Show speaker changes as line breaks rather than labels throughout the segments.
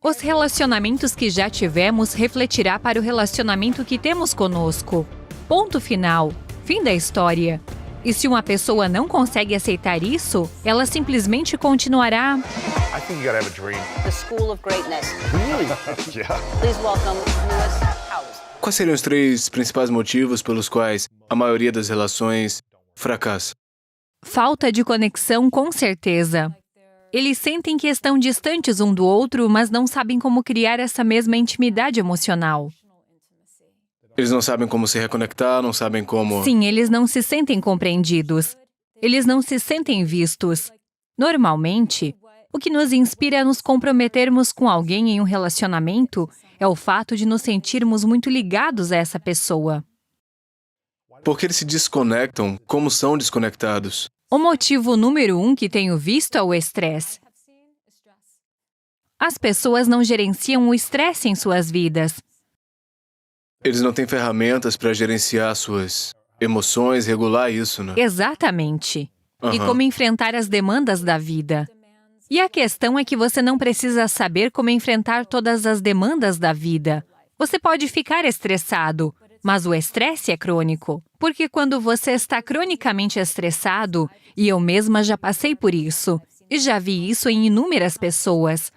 Os relacionamentos que já tivemos refletirá para o relacionamento que temos conosco. Ponto final. Fim da história. E se uma pessoa não consegue aceitar isso, ela simplesmente continuará.
I think you gotta have a dream.
The School of Greatness.
Really? Yeah.
Please welcome Lewis Howes.
Quais seriam os 3 principais motivos pelos quais a maioria das relações fracassa?
Falta de conexão, com certeza. Eles sentem que estão distantes um do outro, mas não sabem como criar essa mesma intimidade emocional.
Eles não sabem como se reconectar, não sabem como...
Sim, eles não se sentem compreendidos. Eles não se sentem vistos. Normalmente, o que nos inspira a nos comprometermos com alguém em um relacionamento é o fato de nos sentirmos muito ligados a essa pessoa.
Porque eles se desconectam, como são desconectados.
O motivo número 1 que tenho visto é o estresse. As pessoas não gerenciam o estresse em suas vidas.
Eles não têm ferramentas para gerenciar suas emoções, regular isso, né?
Exatamente. E como enfrentar as demandas da vida. E a questão é que você não precisa saber como enfrentar todas as demandas da vida. Você pode ficar estressado, mas o estresse é crônico. Porque quando você está cronicamente estressado, e eu mesma já passei por isso, e já vi isso em inúmeras pessoas,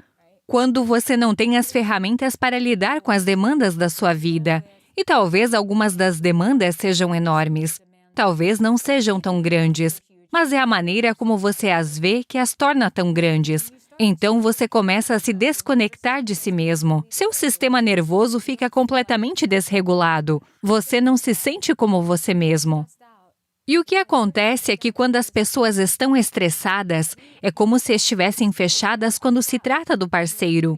quando você não tem as ferramentas para lidar com as demandas da sua vida, e talvez algumas das demandas sejam enormes, talvez não sejam tão grandes, mas é a maneira como você as vê que as torna tão grandes. Então você começa a se desconectar de si mesmo. Seu sistema nervoso fica completamente desregulado. Você não se sente como você mesmo. E o que acontece é que quando as pessoas estão estressadas, é como se estivessem fechadas quando se trata do parceiro.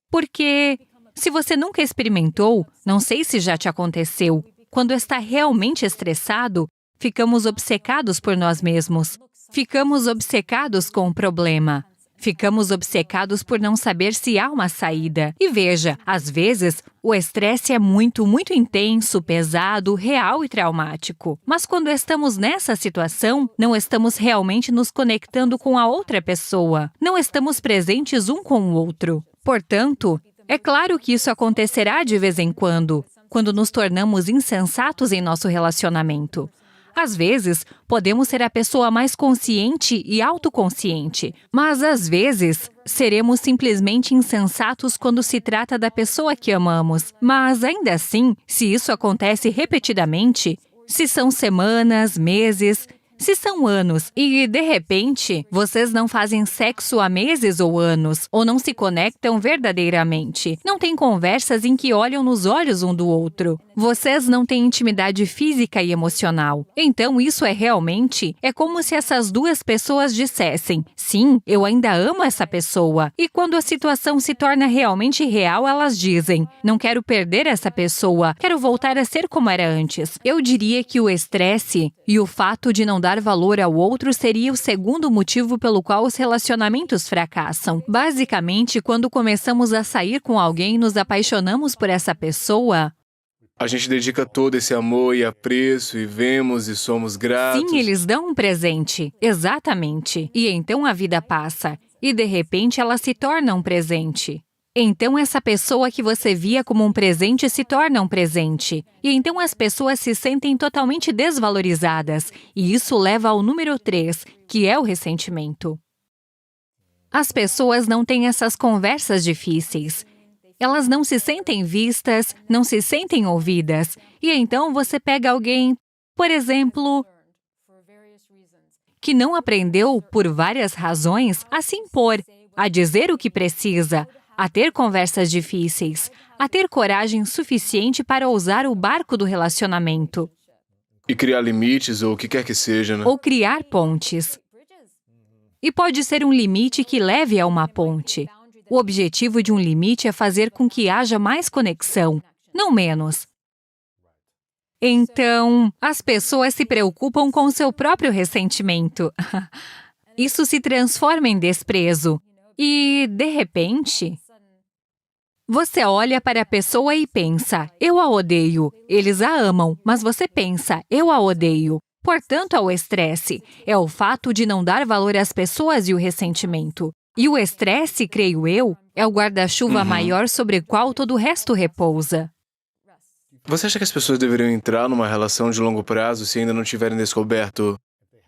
Porque, se você nunca experimentou, não sei se já te aconteceu, quando está realmente estressado, ficamos obcecados por nós mesmos. Ficamos obcecados com o problema. Ficamos obcecados por não saber se há uma saída. E veja, às vezes, o estresse é muito intenso, pesado, real e traumático. Mas quando estamos nessa situação, não estamos realmente nos conectando com a outra pessoa. Não estamos presentes um com o outro. Portanto, é claro que isso acontecerá de vez em quando nos tornamos insensatos em nosso relacionamento. Às vezes, podemos ser a pessoa mais consciente e autoconsciente, mas às vezes, seremos simplesmente insensatos quando se trata da pessoa que amamos. Mas ainda assim, se isso acontece repetidamente, se são semanas, meses, se são anos e, de repente, vocês não fazem sexo há meses ou anos, ou não se conectam verdadeiramente, não têm conversas em que olham nos olhos um do outro, vocês não têm intimidade física e emocional. Então, isso é como se essas duas pessoas dissessem, sim, eu ainda amo essa pessoa. E quando a situação se torna realmente real, elas dizem, não quero perder essa pessoa, quero voltar a ser como era antes. Eu diria que o estresse e o fato de não dar valor ao outro seria o segundo motivo pelo qual os relacionamentos fracassam. Basicamente, quando começamos a sair com alguém e nos apaixonamos por essa pessoa,
a gente dedica todo esse amor e apreço e vemos e somos gratos.
Sim, eles dão um presente. Exatamente. E então a vida passa. E de repente ela se torna um presente. Então essa pessoa que você via como um presente se torna um presente. E então as pessoas se sentem totalmente desvalorizadas. E isso leva ao número 3, que é o ressentimento. As pessoas não têm essas conversas difíceis. Elas não se sentem vistas, não se sentem ouvidas. E então você pega alguém, por exemplo, que não aprendeu, por várias razões, a se impor, a dizer o que precisa, a ter conversas difíceis, a ter coragem suficiente para ousar o barco do relacionamento.
E criar limites ou o que quer que seja, né?
Ou criar pontes. E pode ser um limite que leve a uma ponte. O objetivo de um limite é fazer com que haja mais conexão, não menos. Então, as pessoas se preocupam com o seu próprio ressentimento. Isso se transforma em desprezo. E, de repente, você olha para a pessoa e pensa, eu a odeio. Eles a amam, mas você pensa, eu a odeio. Portanto, é o estresse. É o fato de não dar valor às pessoas e o ressentimento. E o estresse, creio eu, é o guarda-chuva maior sobre o qual todo o resto repousa.
Você acha que as pessoas deveriam entrar numa relação de longo prazo se ainda não tiverem descoberto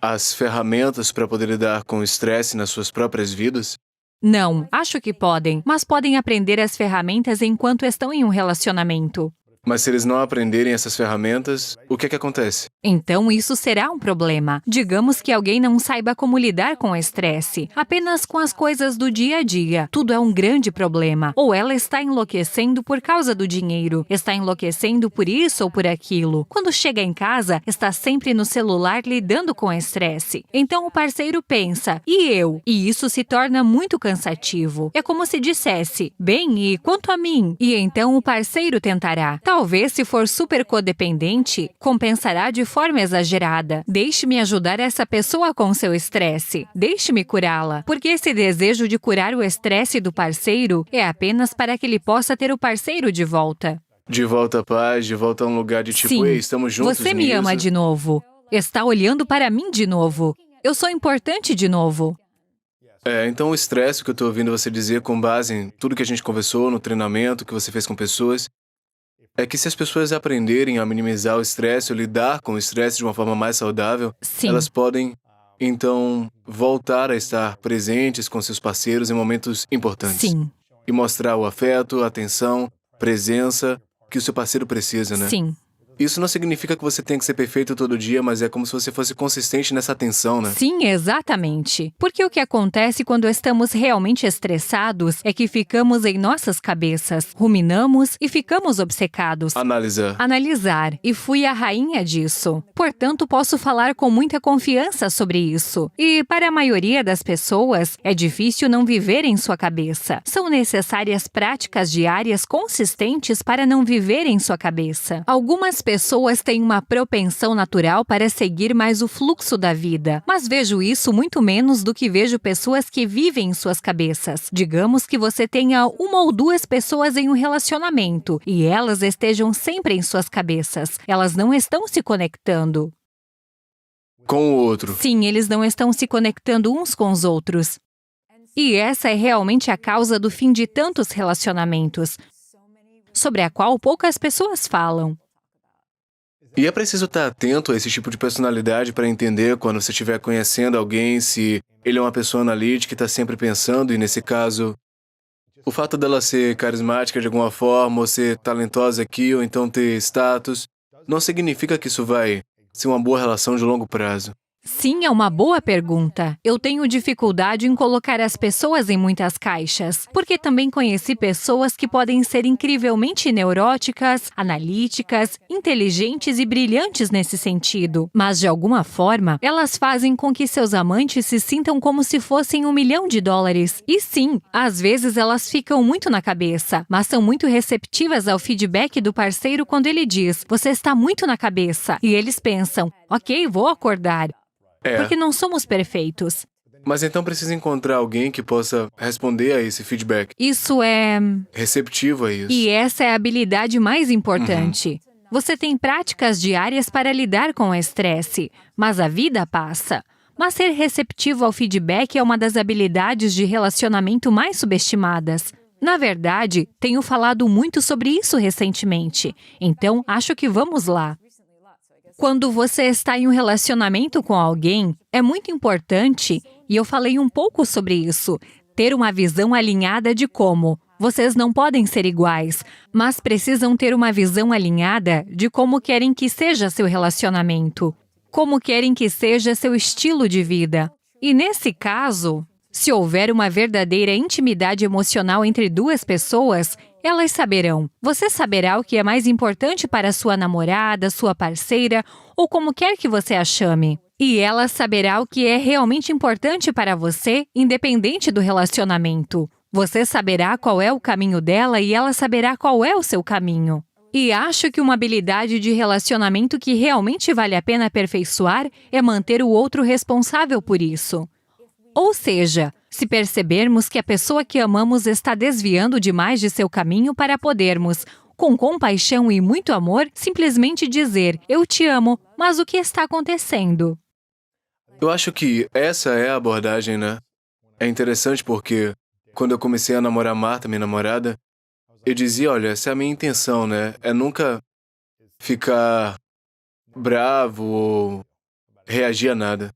as ferramentas para poder lidar com o estresse nas suas próprias vidas?
Não, acho que podem, mas podem aprender as ferramentas enquanto estão em um relacionamento.
Mas se eles não aprenderem essas ferramentas, o que é que acontece?
Então, isso será um problema. Digamos que alguém não saiba como lidar com o estresse, apenas com as coisas do dia a dia. Tudo é um grande problema. Ou ela está enlouquecendo por causa do dinheiro, está enlouquecendo por isso ou por aquilo. Quando chega em casa, está sempre no celular lidando com o estresse. Então, o parceiro pensa, e eu? E isso se torna muito cansativo. É como se dissesse, bem, e quanto a mim? E então o parceiro tentará. Talvez, se for super codependente, compensará de forma exagerada. Deixe-me ajudar essa pessoa com seu estresse. Deixe-me curá-la. Porque esse desejo de curar o estresse do parceiro é apenas para que ele possa ter o parceiro de volta.
De volta à paz, de volta a um lugar de tipo,
Sim,
ei, estamos juntos
você me
nisso.
ama de novo. Está olhando para mim de novo. Eu sou importante de novo.
Então o estresse que eu estou ouvindo você dizer com base em tudo que a gente conversou no treinamento que você fez com pessoas, é que se as pessoas aprenderem a minimizar o estresse ou lidar com o estresse de uma forma mais saudável,
Sim.
elas podem, então, voltar a estar presentes com seus parceiros em momentos importantes.
Sim,
E mostrar o afeto, a atenção, presença que o seu parceiro precisa, né?
sim.
Isso não significa que você tem que ser perfeito todo dia, mas é como se você fosse consistente nessa atenção, né?
Sim, exatamente. Porque o que acontece quando estamos realmente estressados é que ficamos em nossas cabeças, ruminamos e ficamos obcecados. Analisar. E fui a rainha disso. Portanto, posso falar com muita confiança sobre isso. E para a maioria das pessoas, é difícil não viver em sua cabeça. São necessárias práticas diárias consistentes para não viver em sua cabeça. Algumas pessoas têm uma propensão natural para seguir mais o fluxo da vida, mas vejo isso muito menos do que vejo pessoas que vivem em suas cabeças. Digamos que você tenha uma ou duas pessoas em um relacionamento e elas estejam sempre em suas cabeças. Elas não estão se conectando.
Com o outro.
Sim, eles não estão se conectando uns com os outros. E essa é realmente a causa do fim de tantos relacionamentos, sobre a qual poucas pessoas falam.
E é preciso estar atento a esse tipo de personalidade para entender quando você estiver conhecendo alguém, se ele é uma pessoa analítica e está sempre pensando, e nesse caso, o fato dela ser carismática de alguma forma, ou ser talentosa aqui, ou então ter status, não significa que isso vai ser uma boa relação de longo prazo.
Sim, é uma boa pergunta. Eu tenho dificuldade em colocar as pessoas em muitas caixas, porque também conheci pessoas que podem ser incrivelmente neuróticas, analíticas, inteligentes e brilhantes nesse sentido. Mas, de alguma forma, elas fazem com que seus amantes se sintam como se fossem $1 milhão. E sim, às vezes elas ficam muito na cabeça, mas são muito receptivas ao feedback do parceiro quando ele diz, você está muito na cabeça. E eles pensam, ok, vou acordar. Porque não somos perfeitos.
Mas então precisa encontrar alguém que possa responder a esse feedback.
Isso é...
receptivo a isso.
E essa é a habilidade mais importante. Você tem práticas diárias para lidar com o estresse, mas a vida passa. Mas ser receptivo ao feedback é uma das habilidades de relacionamento mais subestimadas. Na verdade, tenho falado muito sobre isso recentemente, então acho que vamos lá. Quando você está em um relacionamento com alguém, é muito importante, e eu falei um pouco sobre isso, ter uma visão alinhada de como vocês não podem ser iguais, mas precisam ter uma visão alinhada de como querem que seja seu relacionamento, como querem que seja seu estilo de vida. E nesse caso, se houver uma verdadeira intimidade emocional entre duas pessoas, elas saberão. Você saberá o que é mais importante para sua namorada, sua parceira, ou como quer que você a chame. E ela saberá o que é realmente importante para você, independente do relacionamento. Você saberá qual é o caminho dela e ela saberá qual é o seu caminho. E acho que uma habilidade de relacionamento que realmente vale a pena aperfeiçoar é manter o outro responsável por isso. Ou seja, se percebermos que a pessoa que amamos está desviando demais de seu caminho para podermos, com compaixão e muito amor, simplesmente dizer, eu te amo, mas o que está acontecendo?
Eu acho que essa é a abordagem, né? É interessante porque quando eu comecei a namorar a Marta, minha namorada, eu dizia, olha, essa é a minha intenção, né? É nunca ficar bravo ou reagir a nada.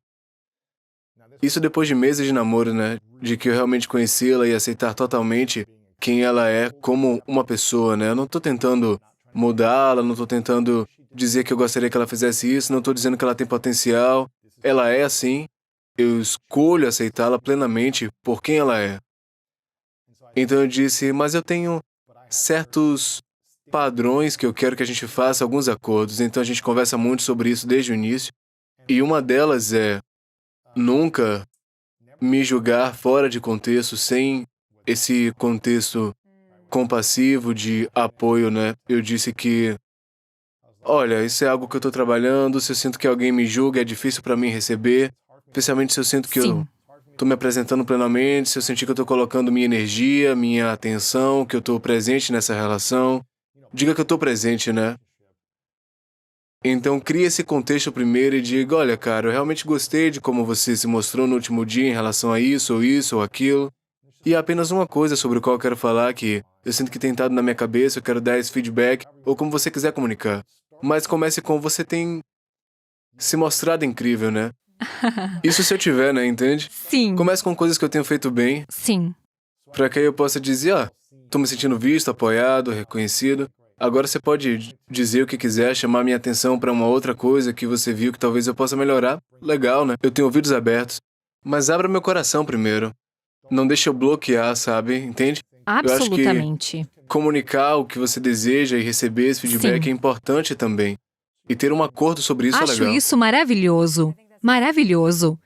Isso depois de meses de namoro, né? De que eu realmente conhecê-la e aceitar totalmente quem ela é como uma pessoa, né? Eu não tô tentando mudá-la, não tô tentando dizer que eu gostaria que ela fizesse isso, não tô dizendo que ela tem potencial. Ela é assim, eu escolho aceitá-la plenamente por quem ela é. Então eu disse, mas eu tenho certos padrões que eu quero que a gente faça, alguns acordos. Então a gente conversa muito sobre isso desde o início. E uma delas é nunca me julgar fora de contexto, sem esse contexto compassivo de apoio, né? Eu disse que, olha, isso é algo que eu estou trabalhando, se eu sinto que alguém me julga, é difícil para mim receber, especialmente se eu sinto que eu
Sim.
estou me apresentando plenamente, se eu sentir que eu estou colocando minha energia, minha atenção, que eu estou presente nessa relação. Diga que eu estou presente, né? Então, crie esse contexto primeiro e diga, olha, cara, eu realmente gostei de como você se mostrou no último dia em relação a isso ou aquilo. E há apenas uma coisa sobre o qual eu quero falar que eu sinto que tem estado na minha cabeça, eu quero dar esse feedback, ou como você quiser comunicar. Mas comece com você tem se mostrado incrível, né? Isso se eu tiver, né, entende?
Sim.
Comece com coisas que eu tenho feito bem,
Sim.
para que aí eu possa dizer, tô me sentindo visto, apoiado, reconhecido. Agora você pode dizer o que quiser, chamar minha atenção para uma outra coisa que você viu que talvez eu possa melhorar. Legal, né? Eu tenho ouvidos abertos. Mas abra meu coração primeiro. Não deixe eu bloquear, sabe? Entende? Eu acho que
Absolutamente.
comunicar o que você deseja e receber esse feedback
Sim.
é importante também. E ter um acordo sobre isso é
Acho
legal.
isso maravilhoso. Maravilhoso.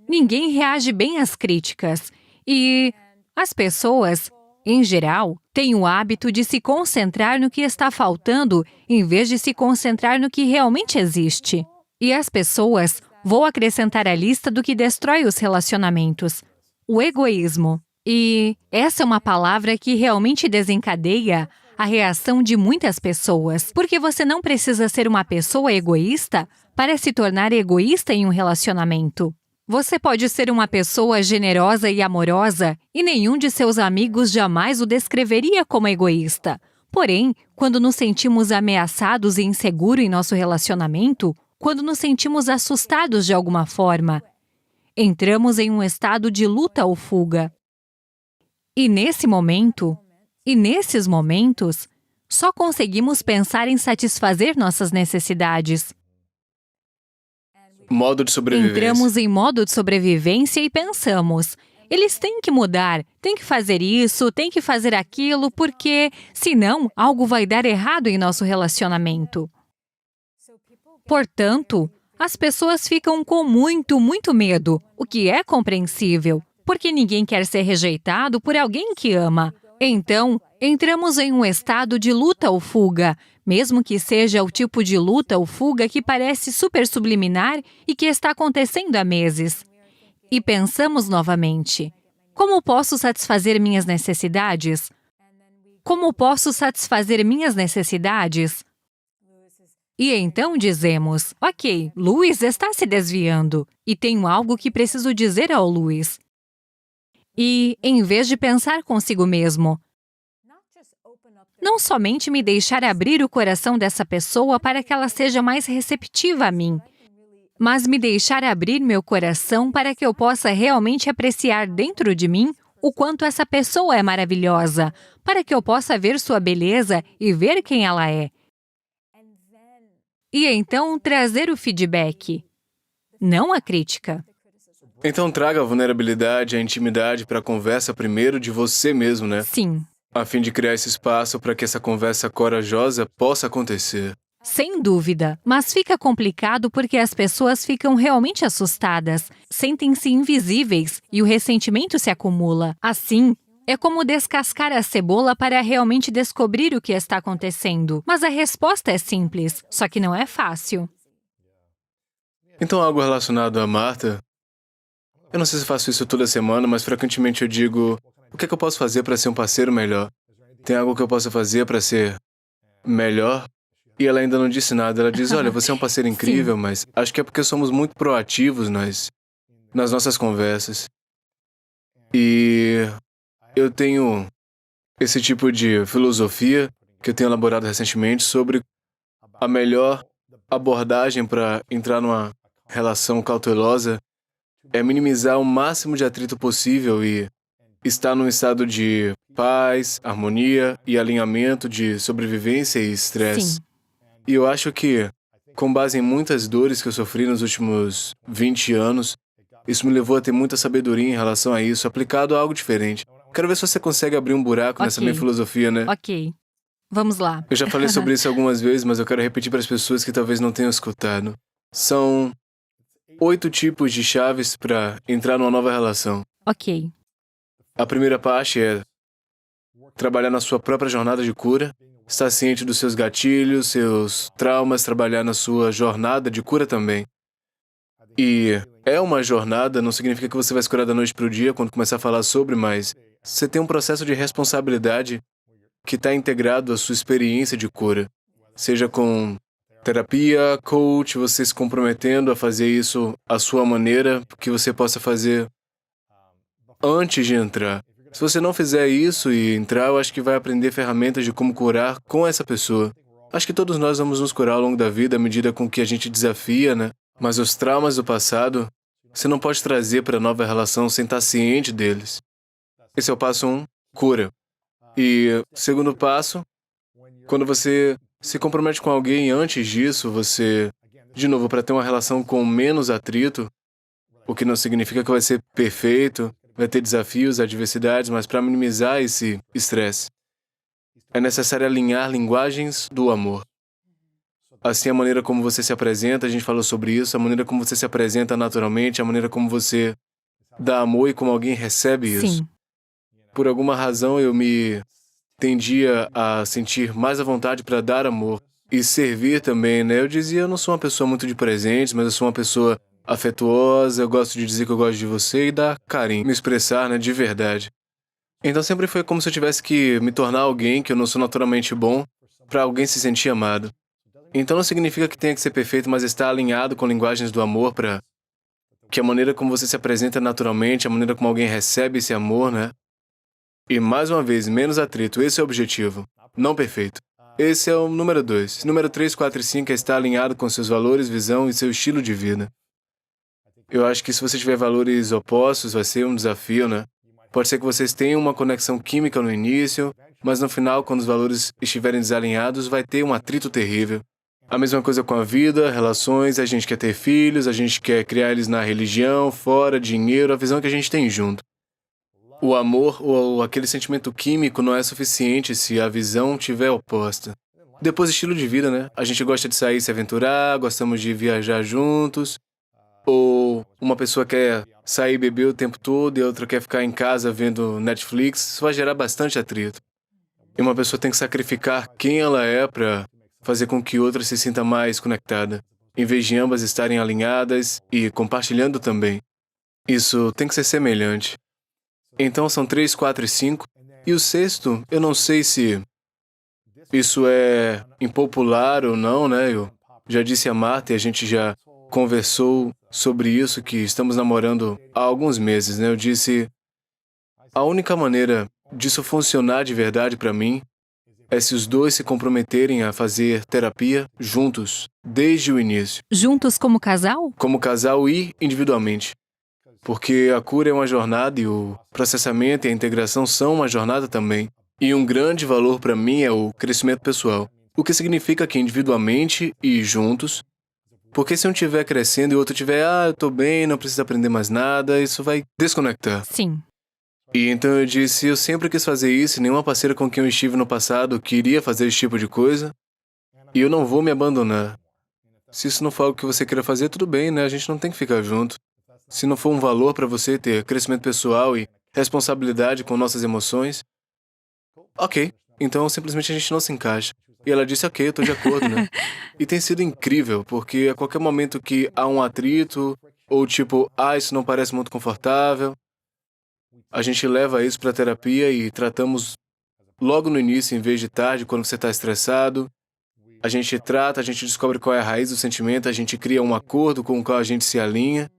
Ninguém reage bem às críticas. E as pessoas, em geral, têm o hábito de se concentrar no que está faltando em vez de se concentrar no que realmente existe. E as pessoas, vou acrescentar a lista do que destrói os relacionamentos: o egoísmo. E essa é uma palavra que realmente desencadeia a reação de muitas pessoas, porque você não precisa ser uma pessoa egoísta para se tornar egoísta em um relacionamento. Você pode ser uma pessoa generosa e amorosa e nenhum de seus amigos jamais o descreveria como egoísta. Porém, quando nos sentimos ameaçados e inseguros em nosso relacionamento, quando nos sentimos assustados de alguma forma, entramos em um estado de luta ou fuga. E nesses momentos, só conseguimos pensar em satisfazer nossas necessidades.
Modo de sobrevivência.
Entramos em modo de sobrevivência e pensamos, eles têm que mudar, têm que fazer isso, têm que fazer aquilo, porque, senão, algo vai dar errado em nosso relacionamento. Portanto, as pessoas ficam com muito medo, o que é compreensível, porque ninguém quer ser rejeitado por alguém que ama. Então, entramos em um estado de luta ou fuga, mesmo que seja o tipo de luta ou fuga que parece super subliminar e que está acontecendo há meses. E pensamos novamente, como posso satisfazer minhas necessidades? Como posso satisfazer minhas necessidades? E então dizemos, ok, Luiz está se desviando e tenho algo que preciso dizer ao Luiz. E, em vez de pensar consigo mesmo, não somente me deixar abrir o coração dessa pessoa para que ela seja mais receptiva a mim, mas me deixar abrir meu coração para que eu possa realmente apreciar dentro de mim o quanto essa pessoa é maravilhosa, para que eu possa ver sua beleza e ver quem ela é. E então trazer o feedback, não a crítica.
Então traga a vulnerabilidade, a intimidade para a conversa primeiro de você mesmo, né?
Sim,
A fim de criar esse espaço para que essa conversa corajosa possa acontecer.
sem dúvida. Mas fica complicado porque as pessoas ficam realmente assustadas, sentem-se invisíveis e o ressentimento se acumula. Assim, é como descascar a cebola para realmente descobrir o que está acontecendo. Mas a resposta é simples, só que não é fácil.
Então algo relacionado a Marta. Eu não sei se faço isso toda semana, mas frequentemente eu digo, o que é que eu posso fazer para ser um parceiro melhor? Tem algo que eu possa fazer para ser melhor? E ela ainda não disse nada. Ela diz, olha, você é um parceiro incrível, mas acho que é porque somos muito proativos nas nossas conversas. E eu tenho esse tipo de filosofia que eu tenho elaborado recentemente sobre a melhor abordagem para entrar numa relação cautelosa é minimizar o máximo de atrito possível e estar num estado de paz, harmonia e alinhamento de sobrevivência e estresse.
Sim.
E eu acho que, com base em muitas dores que eu sofri nos últimos 20 anos, isso me levou a ter muita sabedoria em relação a isso, aplicado a algo diferente. Quero ver se você consegue abrir um buraco nessa minha filosofia, né?
Ok. Vamos lá.
Eu já falei sobre isso algumas vezes, mas eu quero repetir para as pessoas que talvez não tenham escutado. São 8 tipos de chaves para entrar numa nova relação.
Ok.
A primeira parte é trabalhar na sua própria jornada de cura, estar ciente dos seus gatilhos, seus traumas, trabalhar na sua jornada de cura também. E é uma jornada, não significa que você vai se curar da noite para o dia quando começar a falar sobre, mas você tem um processo de responsabilidade que está integrado à sua experiência de cura. Seja com terapia, coach, você se comprometendo a fazer isso à sua maneira, que você possa fazer antes de entrar. Se você não fizer isso e entrar, eu acho que vai aprender ferramentas de como curar com essa pessoa. Acho que todos nós vamos nos curar ao longo da vida à medida com que a gente desafia, né? Mas os traumas do passado, você não pode trazer para a nova relação sem estar ciente deles. Esse é o passo 1, cura. E segundo passo, quando você se compromete com alguém antes disso, você, de novo, para ter uma relação com menos atrito, o que não significa que vai ser perfeito, vai ter desafios, adversidades, mas para minimizar esse estresse, é necessário alinhar linguagens do amor. Assim, a maneira como você se apresenta, a gente falou sobre isso, a maneira como você se apresenta naturalmente, a maneira como você dá amor e como alguém recebe isso.
Sim.
Por alguma razão, eu me tendia a sentir mais à vontade para dar amor e servir também, né? Eu dizia, eu não sou uma pessoa muito de presentes, mas eu sou uma pessoa afetuosa, eu gosto de dizer que eu gosto de você e dar carinho, me expressar, né, de verdade. Então sempre foi como se eu tivesse que me tornar alguém que eu não sou naturalmente bom para alguém se sentir amado. Então não significa que tenha que ser perfeito, mas estar alinhado com linguagens do amor para que a maneira como você se apresenta naturalmente, a maneira como alguém recebe esse amor, né? E mais uma vez, menos atrito, esse é o objetivo, não perfeito. Esse é o número 2. Número 3, 4 e 5 é estar alinhado com seus valores, visão e seu estilo de vida. Eu acho que se você tiver valores opostos, vai ser um desafio, né? Pode ser que vocês tenham uma conexão química no início, mas no final, quando os valores estiverem desalinhados, vai ter um atrito terrível. A mesma coisa com a vida, relações, a gente quer ter filhos, a gente quer criar eles na religião, fora, dinheiro, a visão que a gente tem junto. O amor ou aquele sentimento químico não é suficiente se a visão estiver oposta. Depois, estilo de vida, né? A gente gosta de sair e se aventurar, gostamos de viajar juntos. Ou uma pessoa quer sair e beber o tempo todo e a outra quer ficar em casa vendo Netflix. Isso vai gerar bastante atrito. E uma pessoa tem que sacrificar quem ela é para fazer com que outra se sinta mais conectada, em vez de ambas estarem alinhadas e compartilhando também. Isso tem que ser semelhante. Então são 3, 4 e 5. E o sexto, eu não sei se isso é impopular ou não, né? Eu já disse a Marta e a gente já conversou sobre isso, que estamos namorando há alguns meses, né? Eu disse, a única maneira disso funcionar de verdade para mim é se os dois se comprometerem a fazer terapia juntos, desde o início.
Juntos como casal?
Como casal e individualmente. Porque a cura é uma jornada e o processamento e a integração são uma jornada também. E um grande valor para mim é o crescimento pessoal. O que significa que individualmente e juntos, porque se um estiver crescendo e o outro estiver, eu tô bem, não preciso aprender mais nada, isso vai desconectar.
Sim.
E então eu disse, eu sempre quis fazer isso e nenhuma parceira com quem eu estive no passado queria fazer esse tipo de coisa. E eu não vou me abandonar. Se isso não for algo que você queira fazer, tudo bem, né? A gente não tem que ficar junto. Se não for um valor para você ter crescimento pessoal e responsabilidade com nossas emoções, ok, então simplesmente a gente não se encaixa. E ela disse, ok, eu tô de acordo, né? E tem sido incrível, porque a qualquer momento que há um atrito, ou tipo, isso não parece muito confortável, a gente leva isso para terapia e tratamos logo no início, em vez de tarde, quando você está estressado. A gente trata, a gente descobre qual é a raiz do sentimento, a gente cria um acordo com o qual a gente se alinha.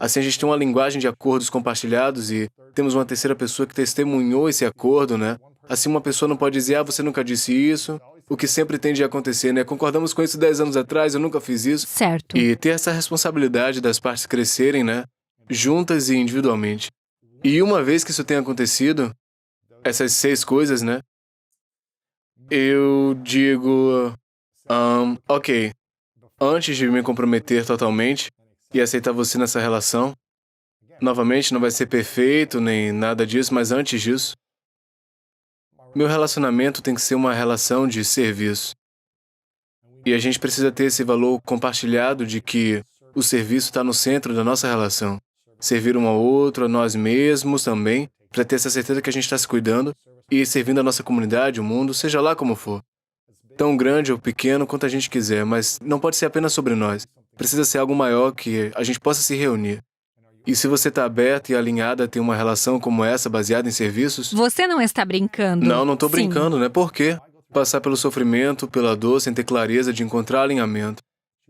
Assim a gente tem uma linguagem de acordos compartilhados e temos uma terceira pessoa que testemunhou esse acordo, né? Assim uma pessoa não pode dizer, você nunca disse isso, o que sempre tende a acontecer, né? Concordamos com isso 10 anos atrás, eu nunca fiz isso.
Certo.
E ter essa responsabilidade das partes crescerem, né? Juntas e individualmente. E uma vez que isso tenha acontecido, essas 6 coisas, né? Eu digo, ok, antes de me comprometer totalmente e aceitar você nessa relação, novamente, não vai ser perfeito nem nada disso, mas antes disso, meu relacionamento tem que ser uma relação de serviço. E a gente precisa ter esse valor compartilhado de que o serviço está no centro da nossa relação. Servir um ao outro, a nós mesmos também, para ter essa certeza que a gente está se cuidando e servindo a nossa comunidade, o mundo, seja lá como for. Tão grande ou pequeno quanto a gente quiser, mas não pode ser apenas sobre nós. Precisa ser algo maior que a gente possa se reunir. E se você está aberto e alinhado a ter uma relação como essa, baseada em serviços...
Você não está brincando.
Não estou
Sim.
brincando, né? Por quê? Passar pelo sofrimento, pela dor, sem ter clareza de encontrar alinhamento.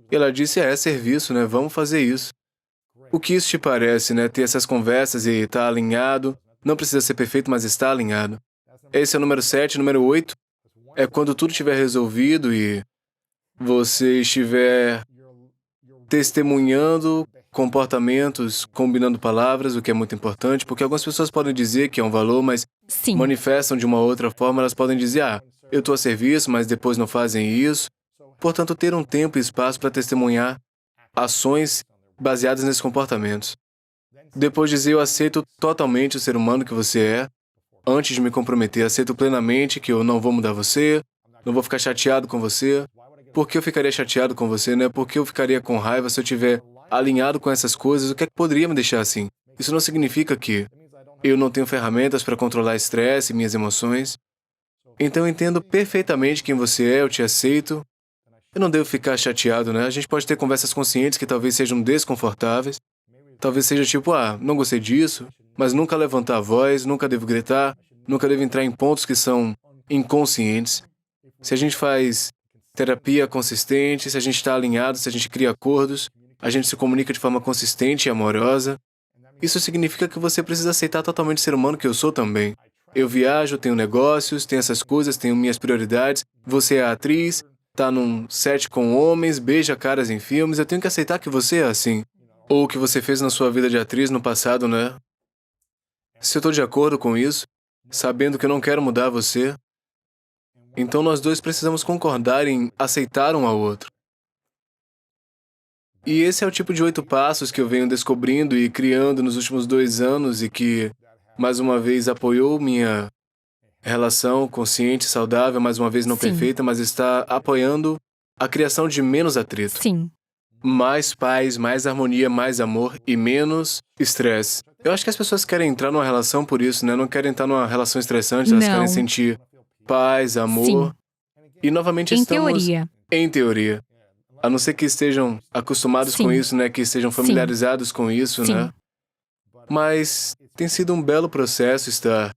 E ela disse, é serviço, né? Vamos fazer isso. O que isso te parece, né? Ter essas conversas e estar alinhado. Não precisa ser perfeito, mas está alinhado. Esse é o número 7. Número 8 é quando tudo estiver resolvido e você estiver testemunhando comportamentos, combinando palavras, o que é muito importante, porque algumas pessoas podem dizer que é um valor, mas
Sim.
manifestam de uma outra forma, elas podem dizer, eu estou a serviço, mas depois não fazem isso. Portanto, ter um tempo e espaço para testemunhar ações baseadas nesses comportamentos. Depois dizer, eu aceito totalmente o ser humano que você é. Antes de me comprometer, aceito plenamente que eu não vou mudar você, não vou ficar chateado com você. Por que eu ficaria chateado com você, né? Por que eu ficaria com raiva se eu estiver alinhado com essas coisas? O que é que poderia me deixar assim? Isso não significa que eu não tenho ferramentas para controlar estresse e minhas emoções. Então eu entendo perfeitamente quem você é, eu te aceito. Eu não devo ficar chateado, né? A gente pode ter conversas conscientes que talvez sejam desconfortáveis. Talvez seja tipo, não gostei disso, mas nunca levantar a voz, nunca devo gritar, nunca devo entrar em pontos que são inconscientes. Se a gente faz terapia consistente, se a gente está alinhado, se a gente cria acordos, a gente se comunica de forma consistente e amorosa, isso significa que você precisa aceitar totalmente o ser humano que eu sou também. Eu viajo, tenho negócios, tenho essas coisas, tenho minhas prioridades, você é a atriz, tá num set com homens, beija caras em filmes, eu tenho que aceitar que você é assim. Ou o que você fez na sua vida de atriz no passado, né? Se eu estou de acordo com isso, sabendo que eu não quero mudar você, então nós dois precisamos concordar em aceitar um ao outro. E esse é o tipo de 8 passos que eu venho descobrindo e criando nos últimos 2 anos e que, mais uma vez, apoiou minha relação consciente, saudável, mais uma vez não
Sim.
perfeita, mas está apoiando a criação de menos atrito.
Sim.
Mais paz, mais harmonia, mais amor e menos estresse. Eu acho que as pessoas querem entrar numa relação por isso, né? Não querem estar numa relação estressante, elas
Não.
querem sentir paz, amor.
Sim.
E novamente
Em
estamos...
teoria.
Em teoria. A não ser que estejam acostumados
Sim.
com isso, né? Que estejam familiarizados com isso,
Sim.
né? Mas tem sido um belo processo estar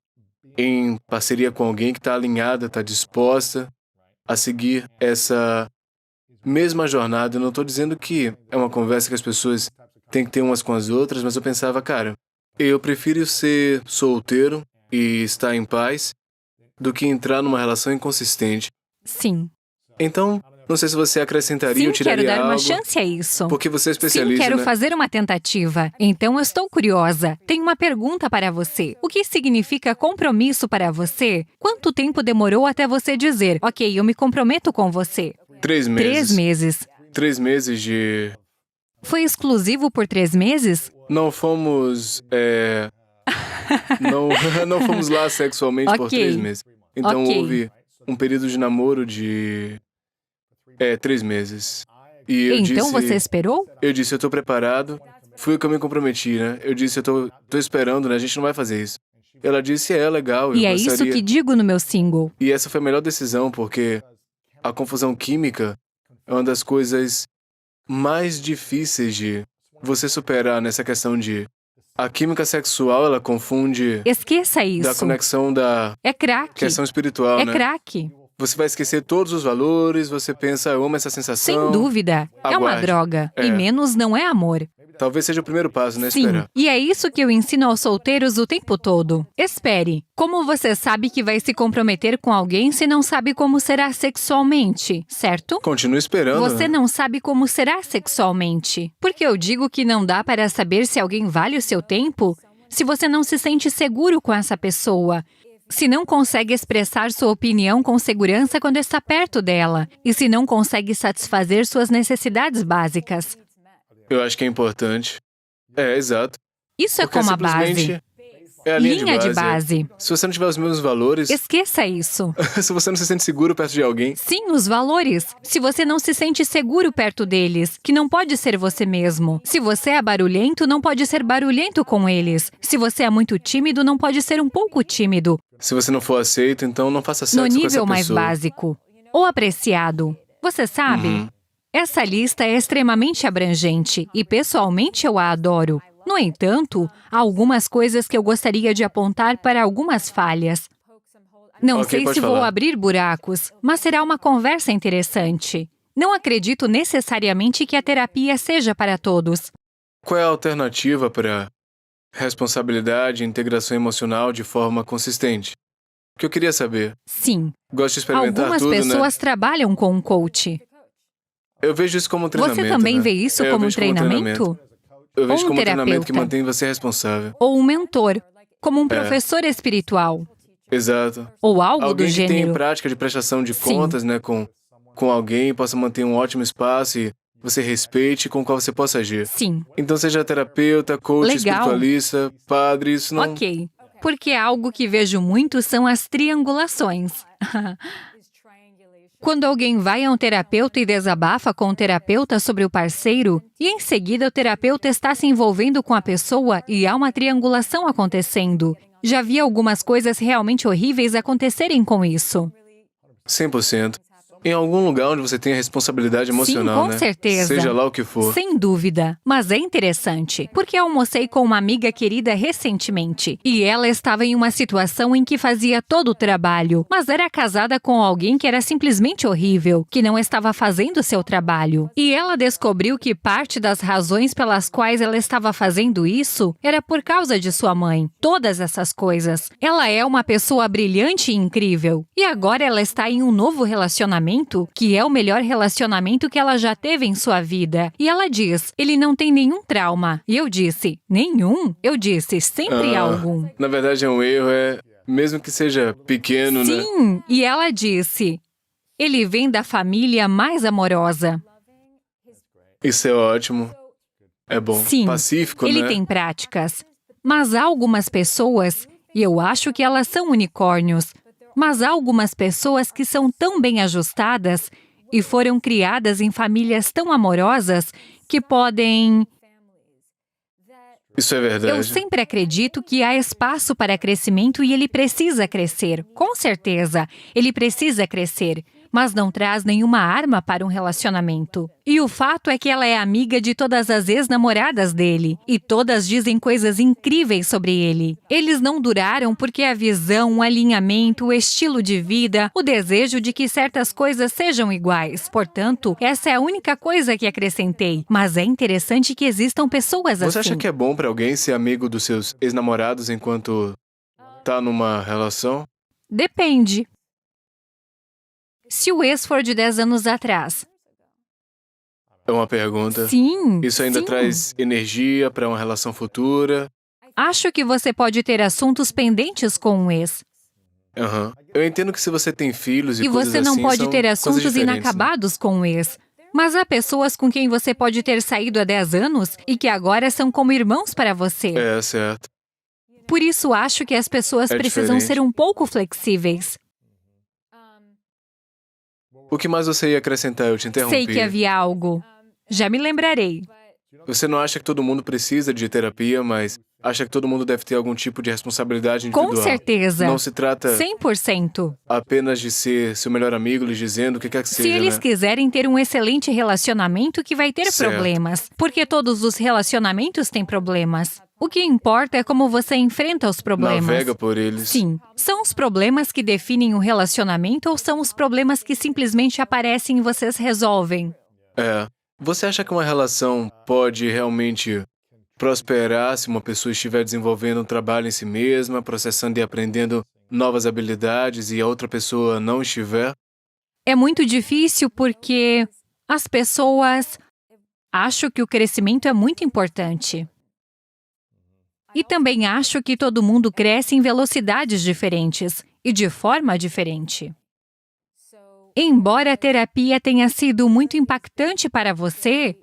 em parceria com alguém que está alinhada, está disposta a seguir essa mesma jornada. Eu não estou dizendo que é uma conversa que as pessoas têm que ter umas com as outras, mas eu pensava, cara, eu prefiro ser solteiro e estar em paz do que entrar numa relação inconsistente.
Sim.
Então, não sei se você acrescentaria
Sim,
ou tiraria
quero dar uma
algo,
chance a isso.
porque você é
Sim,
especialista,
quero
né?
fazer uma tentativa. Então, eu estou curiosa. Tenho uma pergunta para você. O que significa compromisso para você? Quanto tempo demorou até você dizer, ok, eu me comprometo com você?
3 meses.
3 meses.
3 meses de...
Foi exclusivo por 3 meses?
Não fomos... não fomos lá sexualmente por
Ok.
3 meses. Então
Ok.
houve um período de namoro de... 3 meses. E eu
Então
disse...
você esperou?
Eu disse, eu tô preparado. Fui o que eu me comprometi, né? Eu disse, eu tô esperando, né? A gente não vai fazer isso. Ela disse, legal, eu
E é isso
gostaria...
que digo no meu single.
E essa foi a melhor decisão, porque a confusão química é uma das coisas mais difíceis de você superar nessa questão de... A química sexual, ela confunde
Esqueça
da
isso.
conexão da
É crack.
questão espiritual,
É
né?
crack.
Você vai esquecer todos os valores, você pensa, eu amo essa sensação.
Sem dúvida. É uma
Aguarde.
droga.
É.
E menos não é amor.
Talvez seja o primeiro passo, né?
Sim,
Esperar.
e é isso que eu ensino aos solteiros o tempo todo. Espere. Como você sabe que vai se comprometer com alguém se não sabe como será sexualmente, certo?
Continue esperando.
Você
né?
não sabe como será sexualmente. Porque eu digo que não dá para saber se alguém vale o seu tempo se você não se sente seguro com essa pessoa, se não consegue expressar sua opinião com segurança quando está perto dela, e se não consegue satisfazer suas necessidades básicas.
Eu acho que é importante. Exato.
Isso é
Porque
como a base.
simplesmente é a linha de base. Se você não tiver os mesmos valores,
Esqueça isso.
se você não se sente seguro perto de alguém,
Sim, os valores. Se você não se sente seguro perto deles, que não pode ser você mesmo. Se você é barulhento, não pode ser barulhento com eles. Se você é muito tímido, não pode ser um pouco tímido.
se você não for aceito, então não faça sexo
No
com essa
nível mais
pessoa.
básico. Ou apreciado. Você sabe? Essa lista é extremamente abrangente e, pessoalmente, eu a adoro. No entanto, há algumas coisas que eu gostaria de apontar para algumas falhas. Não
Ok,
sei
pode
se vou
falar.
abrir buracos, mas será uma conversa interessante. Não acredito necessariamente que a terapia seja para todos.
Qual é a alternativa para responsabilidade e integração emocional de forma consistente? O que eu queria saber.
Sim,
Gosto de experimentar
algumas
tudo,
pessoas trabalham com um coach.
né? Eu vejo isso como um treinamento,
Você também
né?
vê isso
Eu
como um
vejo
treinamento?
Eu vejo
Ou um
como um treinamento que
terapeuta?
mantém você responsável.
Ou um mentor, como um professor espiritual?
Exato.
Ou algo
Alguém
do
que tem
gênero?
prática de prestação de
Sim.
contas, né, com alguém, possa manter um ótimo espaço e você respeite com o qual você possa agir.
Sim.
Então seja terapeuta, coach,
Legal.
espiritualista, padre, isso não...
Ok. Porque algo que vejo muito são as triangulações. Quando alguém vai a um terapeuta e desabafa com o terapeuta sobre o parceiro, e em seguida o terapeuta está se envolvendo com a pessoa e há uma triangulação acontecendo. Já vi algumas coisas realmente horríveis acontecerem com isso.
100%. Em algum lugar onde você tenha responsabilidade emocional,
Sim, com
né?
certeza.
Seja lá o que for.
Sem dúvida. Mas é interessante, porque almocei com uma amiga querida recentemente, e ela estava em uma situação em que fazia todo o trabalho, mas era casada com alguém que era simplesmente horrível, que não estava fazendo seu trabalho. E ela descobriu que parte das razões pelas quais ela estava fazendo isso era por causa de sua mãe. Todas essas coisas. Ela é uma pessoa brilhante e incrível. E agora ela está em um novo relacionamento, que é o melhor relacionamento que ela já teve em sua vida. E ela diz, ele não tem nenhum trauma. E eu disse, nenhum? Eu disse, sempre algum.
Na verdade é um erro, mesmo que seja pequeno, né?
Sim, e ela disse, ele vem da família mais amorosa.
Isso é ótimo. É bom.
Sim,
Pacífico,
ele
né?
tem práticas. Mas há algumas pessoas, e eu acho que elas são unicórnios, mas há algumas pessoas que são tão bem ajustadas e foram criadas em famílias tão amorosas que podem...
Isso é verdade.
Eu sempre acredito que há espaço para crescimento e ele precisa crescer. Com certeza, ele precisa crescer, mas não traz nenhuma arma para um relacionamento. E o fato é que ela é amiga de todas as ex-namoradas dele, e todas dizem coisas incríveis sobre ele. Eles não duraram porque a visão, o alinhamento, o estilo de vida, o desejo de que certas coisas sejam iguais. Portanto, essa é a única coisa que acrescentei. Mas é interessante que existam pessoas assim.
Você acha que é bom pra alguém ser amigo dos seus ex-namorados enquanto tá numa relação?
Depende. Se o ex for de 10 anos atrás.
É uma pergunta.
Sim,
Isso ainda
sim.
traz energia pra uma relação futura?
Acho que você pode ter assuntos pendentes com um ex.
Aham. Eu entendo que se você tem filhos e
E
coisas
você não
assim,
pode
são
ter
coisas
assuntos
diferentes, né?
inacabados com um ex. Mas há pessoas com quem você pode ter saído há 10 anos e que agora são como irmãos para você.
É, certo.
Por isso acho que as pessoas
É
precisam
diferente.
ser um pouco flexíveis.
O que mais você ia acrescentar? Eu te interrompi.
Sei que havia algo. Já me lembrarei.
Você não acha que todo mundo precisa de terapia, mas acha que todo mundo deve ter algum tipo de responsabilidade individual?
Com certeza.
Não se trata
100%.
apenas de ser seu melhor amigo lhes dizendo o que quer que
Se
seja,
eles
né?
quiserem ter um excelente relacionamento, que vai ter
Certo.
problemas. Porque todos os relacionamentos têm problemas. O que importa é como você enfrenta os problemas.
Navega por eles.
Sim. São os problemas que definem o relacionamento ou são os problemas que simplesmente aparecem e vocês resolvem?
É. Você acha que uma relação pode realmente prosperar se uma pessoa estiver desenvolvendo um trabalho em si mesma, processando e aprendendo novas habilidades e a outra pessoa não estiver?
É muito difícil porque as pessoas acham que o crescimento é muito importante. E também acho que todo mundo cresce em velocidades diferentes e de forma diferente. Embora a terapia tenha sido muito impactante para você,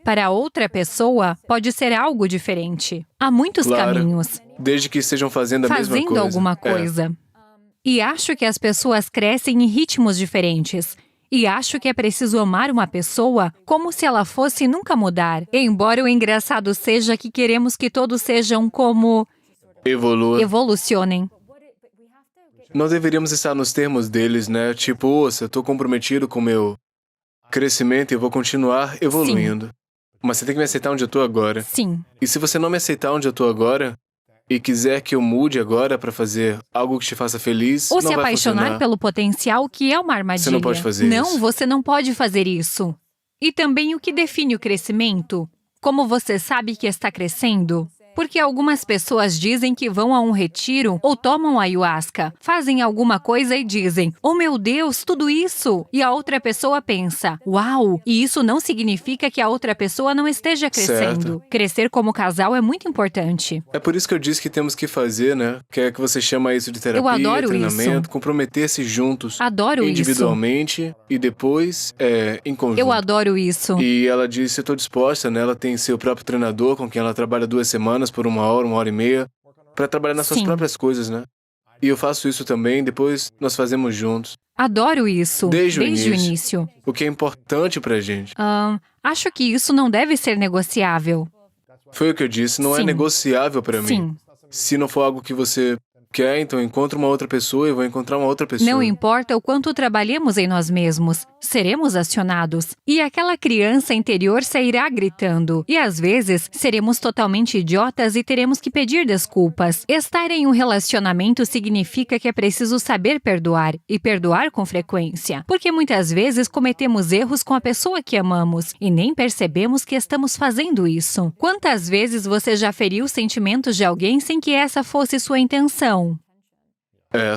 para outra pessoa pode ser algo diferente. Há muitos
Claro.
caminhos,
Desde que estejam fazendo a mesma coisa.
alguma coisa. E acho que as pessoas crescem em ritmos diferentes. E acho que é preciso amar uma pessoa como se ela fosse nunca mudar. Embora o engraçado seja que queremos que todos sejam como
Evolua.
evolucionem.
Não deveríamos estar nos termos deles, né? Tipo, ouça, eu tô comprometido com o meu crescimento e eu vou continuar evoluindo. Mas você tem que me aceitar onde eu tô agora.
Sim.
E se você não me aceitar onde eu tô agora e quiser que eu mude agora pra fazer algo que te faça feliz,
Ou
não
se
vai
apaixonar
funcionar.
pelo potencial, que é uma armadilha.
Você não pode fazer
Não,
isso.
você não pode fazer isso. E também o que define o crescimento? Como você sabe que está crescendo? Porque algumas pessoas dizem que vão a um retiro ou tomam ayahuasca, fazem alguma coisa e dizem, oh meu Deus, tudo isso! E a outra pessoa pensa, uau! E isso não significa que a outra pessoa não esteja crescendo. Crescer como casal é muito importante.
É por isso que eu disse que temos que fazer, né? Que é que você chama isso de terapia,
adoro
treinamento,
isso.
comprometer-se juntos.
Adoro isso.
individualmente e depois em conjunto.
Eu adoro isso.
E ela disse, eu estou disposta, né? Ela tem seu próprio treinador com quem ela trabalha 2 semanas por 1 hora e meia, para trabalhar nas suas
Sim.
próprias coisas, né? E eu faço isso também, depois nós fazemos juntos.
Adoro isso.
Desde o
o
início.
início.
O que é importante pra gente.
Acho que isso não deve ser negociável.
Foi o que eu disse, não é
Sim.
negociável pra mim.
Sim.
Se não for algo que você quer, então encontre uma outra pessoa e eu vou encontrar uma outra pessoa.
Não importa o quanto trabalhemos em nós mesmos, seremos acionados. E aquela criança interior sairá gritando. E às vezes, seremos totalmente idiotas e teremos que pedir desculpas. Estar em um relacionamento significa que é preciso saber perdoar, e perdoar com frequência. Porque muitas vezes cometemos erros com a pessoa que amamos, e nem percebemos que estamos fazendo isso. Quantas vezes você já feriu os sentimentos de alguém sem que essa fosse sua intenção?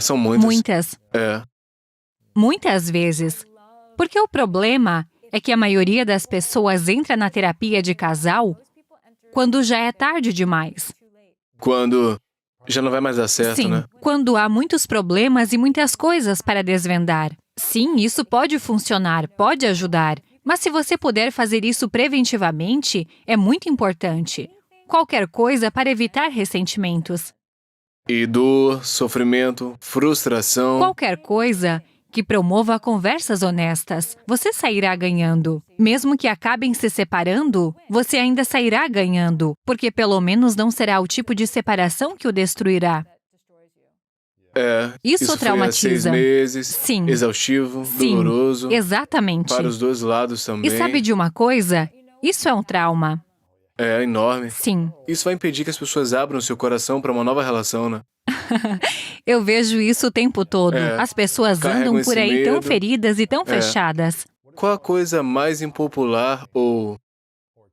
São muitas.
Muitas. Muitas vezes. Porque o problema é que a maioria das pessoas entra na terapia de casal quando já é tarde demais.
Quando já não vai mais dar certo,
Sim,
né?
quando há muitos problemas e muitas coisas para desvendar. Sim, isso pode funcionar, pode ajudar. Mas se você puder fazer isso preventivamente, é muito importante. Qualquer coisa para evitar ressentimentos.
E dor, sofrimento, frustração.
Qualquer coisa que promova conversas honestas, você sairá ganhando. Mesmo que acabem se separando, você ainda sairá ganhando, porque pelo menos não será o tipo de separação que o destruirá. Isso
foi há
traumatiza.
6 meses,
Sim.
exaustivo,
Sim,
doloroso,
exatamente.
para os 2 lados também.
E sabe de uma coisa? Isso é um trauma.
É enorme.
Sim.
Isso vai impedir que as pessoas abram seu coração para uma nova relação, né?
Eu vejo isso o tempo todo. As pessoas
Carregam
andam por
esse
aí tão
medo.
feridas e tão fechadas.
Qual a coisa mais impopular ou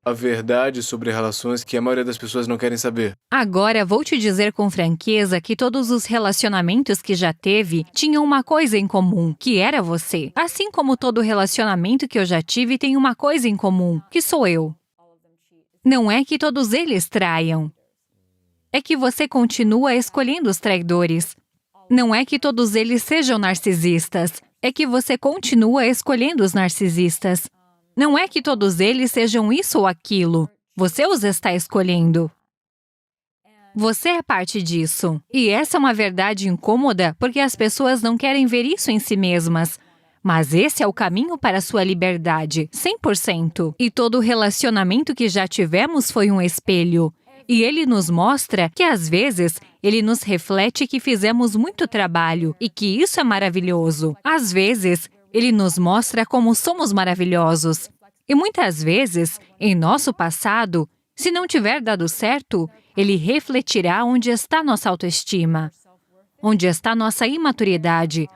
a verdade sobre relações que a maioria das pessoas não querem saber?
Agora, vou te dizer com franqueza que todos os relacionamentos que já teve tinham uma coisa em comum, que era você. Assim como todo relacionamento que eu já tive tem uma coisa em comum, que sou eu. Não é que todos eles traiam. É que você continua escolhendo os traidores. Não é que todos eles sejam narcisistas. É que você continua escolhendo os narcisistas. Não é que todos eles sejam isso ou aquilo. Você os está escolhendo. Você é parte disso. E essa é uma verdade incômoda porque as pessoas não querem ver isso em si mesmas. Mas esse é o caminho para a sua liberdade, 100%. E todo relacionamento que já tivemos foi um espelho. E ele nos mostra que, às vezes, ele nos reflete que fizemos muito trabalho e que isso é maravilhoso. Às vezes, ele nos mostra como somos maravilhosos. E muitas vezes, em nosso passado, se não tiver dado certo, ele refletirá onde está nossa autoestima, onde está nossa imaturidade,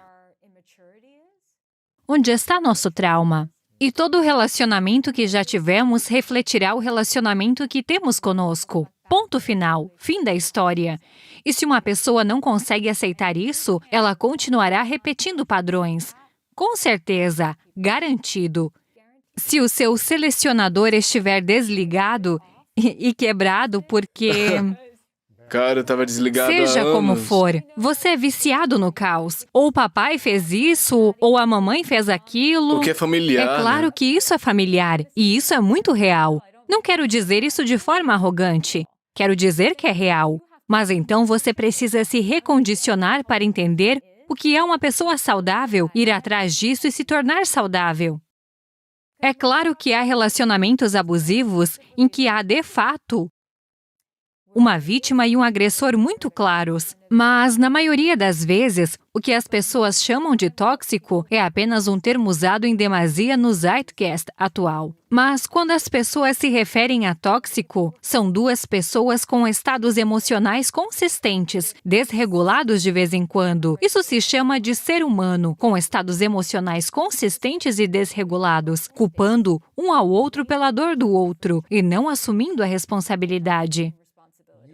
onde está nosso trauma. E todo relacionamento que já tivemos refletirá o relacionamento que temos conosco. Ponto final. Fim da história. E se uma pessoa não consegue aceitar isso, ela continuará repetindo padrões. Com certeza, garantido. Se o seu selecionador estiver desligado e quebrado porque...
Cara, eu tava desligado há
Seja como
anos.
for, você é viciado no caos. Ou o papai fez isso, ou a mamãe fez aquilo.
O que é familiar,
É claro
né?
que isso é familiar, e isso é muito real. Não quero dizer isso de forma arrogante. Quero dizer que é real. Mas então você precisa se recondicionar para entender o que é uma pessoa saudável, ir atrás disso e se tornar saudável. É claro que há relacionamentos abusivos em que há, de fato, uma vítima e um agressor muito claros. Mas, na maioria das vezes, o que as pessoas chamam de tóxico é apenas um termo usado em demasia no zeitgeist atual. Mas, quando as pessoas se referem a tóxico, são duas pessoas com estados emocionais consistentes, desregulados de vez em quando. Isso se chama de ser humano, com estados emocionais consistentes e desregulados, culpando um ao outro pela dor do outro e não assumindo a responsabilidade.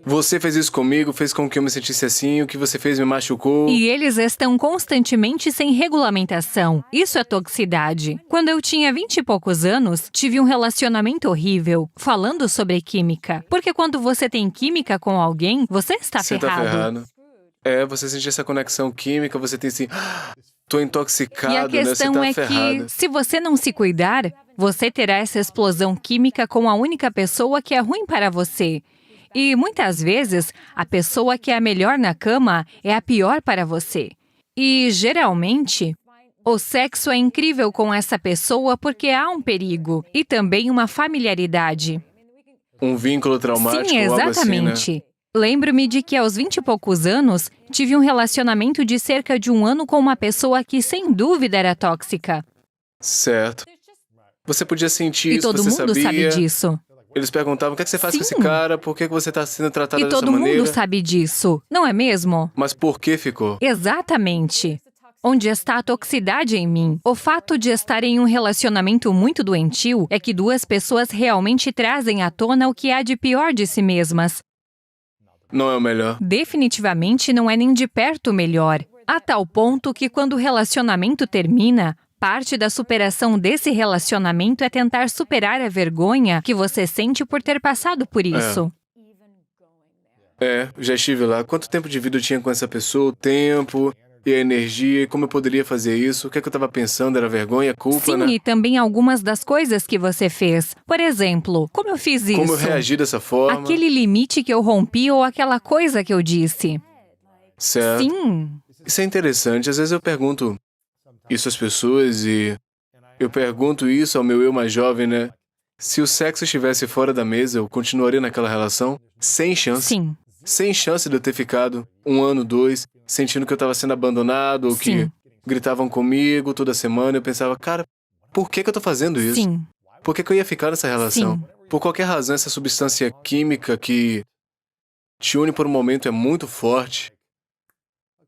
Você fez isso comigo, fez com que eu me sentisse assim, o que você fez me machucou.
E eles estão constantemente sem regulamentação. Isso é toxicidade. Quando eu tinha 20 e poucos anos, tive um relacionamento horrível, falando sobre química. Porque quando você tem química com alguém, você está
Você
ferrado.
tá ferrado. É, você sente essa conexão química, você tem assim... Tô intoxicado,
E a
né? Você
questão
tá
é
ferrado.
que, se você não se cuidar, você terá essa explosão química com a única pessoa que é ruim para você. E, muitas vezes, a pessoa que é a melhor na cama é a pior para você. E, geralmente, o sexo é incrível com essa pessoa porque há um perigo e também uma familiaridade.
Um vínculo traumático,
Sim,
algo assim, né?
exatamente. Lembro-me de que, aos 20 e poucos anos, tive um relacionamento de cerca de 1 ano com uma pessoa que, sem dúvida, era tóxica.
Certo. Você podia sentir
E
isso,
todo
você
mundo
sabia.
sabe disso.
Eles perguntavam, o que é que você faz com esse
Sim.
cara? Por que você tá sendo tratado
E
dessa
todo
maneira?
mundo sabe disso, não é mesmo?
Mas por que ficou?
Exatamente. Onde está a toxicidade em mim? O fato de estar em um relacionamento muito doentio é que duas pessoas realmente trazem à tona o que há de pior de si mesmas.
Não é o melhor.
Definitivamente não é nem de perto o melhor. A tal ponto que quando o relacionamento termina, parte da superação desse relacionamento é tentar superar a vergonha que você sente por ter passado por isso.
Já estive lá. Quanto tempo de vida eu tinha com essa pessoa? O tempo e a energia, e como eu poderia fazer isso? O que é que eu estava pensando? Era vergonha, culpa,
Sim,
né?
e também algumas das coisas que você fez. Por exemplo, como eu fiz isso?
Como eu reagi dessa forma?
Aquele limite que eu rompi ou aquela coisa que eu disse.
Certo.
Sim.
Isso é interessante. Às vezes eu pergunto isso às pessoas e eu pergunto isso ao meu eu mais jovem, né? Se o sexo estivesse fora da mesa, eu continuaria naquela relação? Sem chance.
Sim.
Sem chance de eu ter ficado 1 ano, 2, sentindo que eu estava sendo abandonado ou que
Sim.
gritavam comigo toda semana. Eu pensava, cara, por que eu tô fazendo isso?
Sim.
Por que eu ia ficar nessa relação?
Sim.
Por qualquer razão, essa substância química que te une por um momento é muito forte.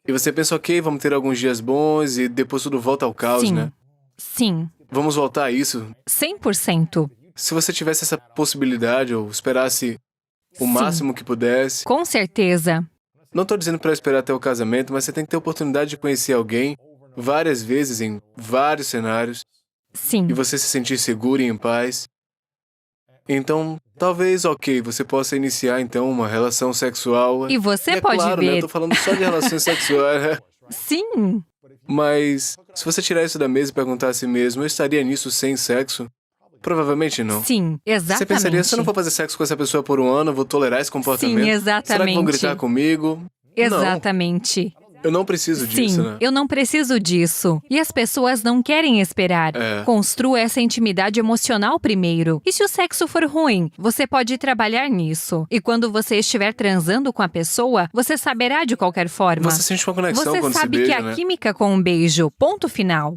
E você pensa, ok, vamos ter alguns dias bons e depois tudo volta ao caos,
Sim.
né?
Sim.
Vamos voltar a isso.
100%.
Se você tivesse essa possibilidade ou esperasse o
Sim.
máximo que pudesse.
Com certeza.
Não tô dizendo para esperar até o casamento, mas você tem que ter a oportunidade de conhecer alguém várias vezes em vários cenários
Sim.
e você se sentir seguro e em paz. Então, talvez, ok, você possa iniciar então uma relação sexual.
E você
é
pode
claro, né?
ver.
Eu tô falando só de relações sexuais.
Sim.
Mas se você tirar isso da mesa e perguntar a si mesmo, eu estaria nisso sem sexo? Provavelmente não.
Sim, exatamente.
Você pensaria, se eu não vou fazer sexo com essa pessoa por 1 ano, eu vou tolerar esse comportamento?
Sim, exatamente.
Será que vão gritar comigo?
Exatamente.
Não, eu não preciso disso,
Sim,
né?
eu não preciso disso. E as pessoas não querem esperar.
É.
Construa essa intimidade emocional primeiro. E se o sexo for ruim, você pode trabalhar nisso. E quando você estiver transando com a pessoa, você saberá de qualquer forma.
Você sente uma conexão
Você
quando se
sabe
beija,
que há
né?
química com um beijo, ponto final.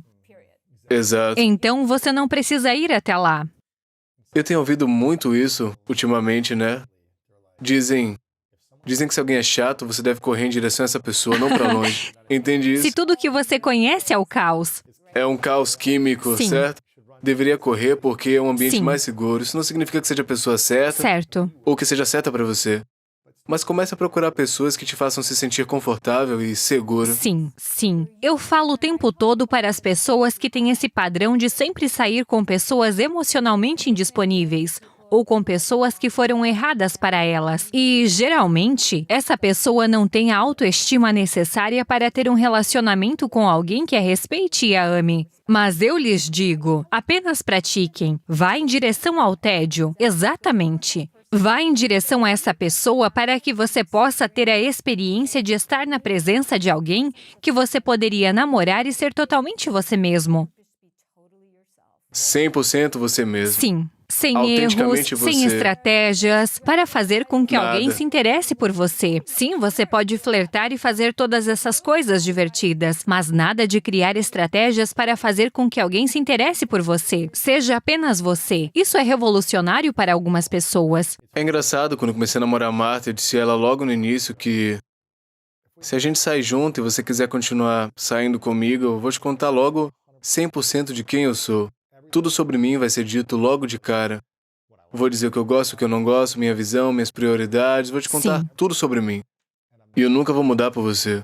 Exato.
Então você não precisa ir até lá.
Eu tenho ouvido muito isso ultimamente, né? Dizem que se alguém é chato, você deve correr em direção a essa pessoa, não pra longe. Entende isso?
Se tudo que você conhece é o caos.
É um caos químico,
Sim.
certo? deveria correr porque é um ambiente
Sim.
mais seguro. Isso não significa que seja a pessoa certa
Certo.
ou que seja certa para você. Mas comece a procurar pessoas que te façam se sentir confortável e seguro.
Sim, sim. Eu falo o tempo todo para as pessoas que têm esse padrão de sempre sair com pessoas emocionalmente indisponíveis ou com pessoas que foram erradas para elas. E, geralmente, essa pessoa não tem a autoestima necessária para ter um relacionamento com alguém que a respeite e a ame. Mas eu lhes digo, apenas pratiquem. Vá em direção ao tédio. Exatamente. Vá em direção a essa pessoa para que você possa ter a experiência de estar na presença de alguém que você poderia namorar e ser totalmente você mesmo.
100% você mesmo.
Sim. Sem erros,
Autenticamente
sem
você.
estratégias, para fazer com que
Nada.
alguém se interesse por você. Sim, você pode flertar e fazer todas essas coisas divertidas, mas nada de criar estratégias para fazer com que alguém se interesse por você. Seja apenas você. Isso é revolucionário para algumas pessoas.
É engraçado, quando eu comecei a namorar a Marta, eu disse a ela logo no início que se a gente sair junto e você quiser continuar saindo comigo, eu vou te contar logo 100% de quem eu sou. Tudo sobre mim vai ser dito logo de cara. Vou dizer o que eu gosto, o que eu não gosto, minha visão, minhas prioridades, vou te contar
Sim.
tudo sobre mim. E eu nunca vou mudar por você.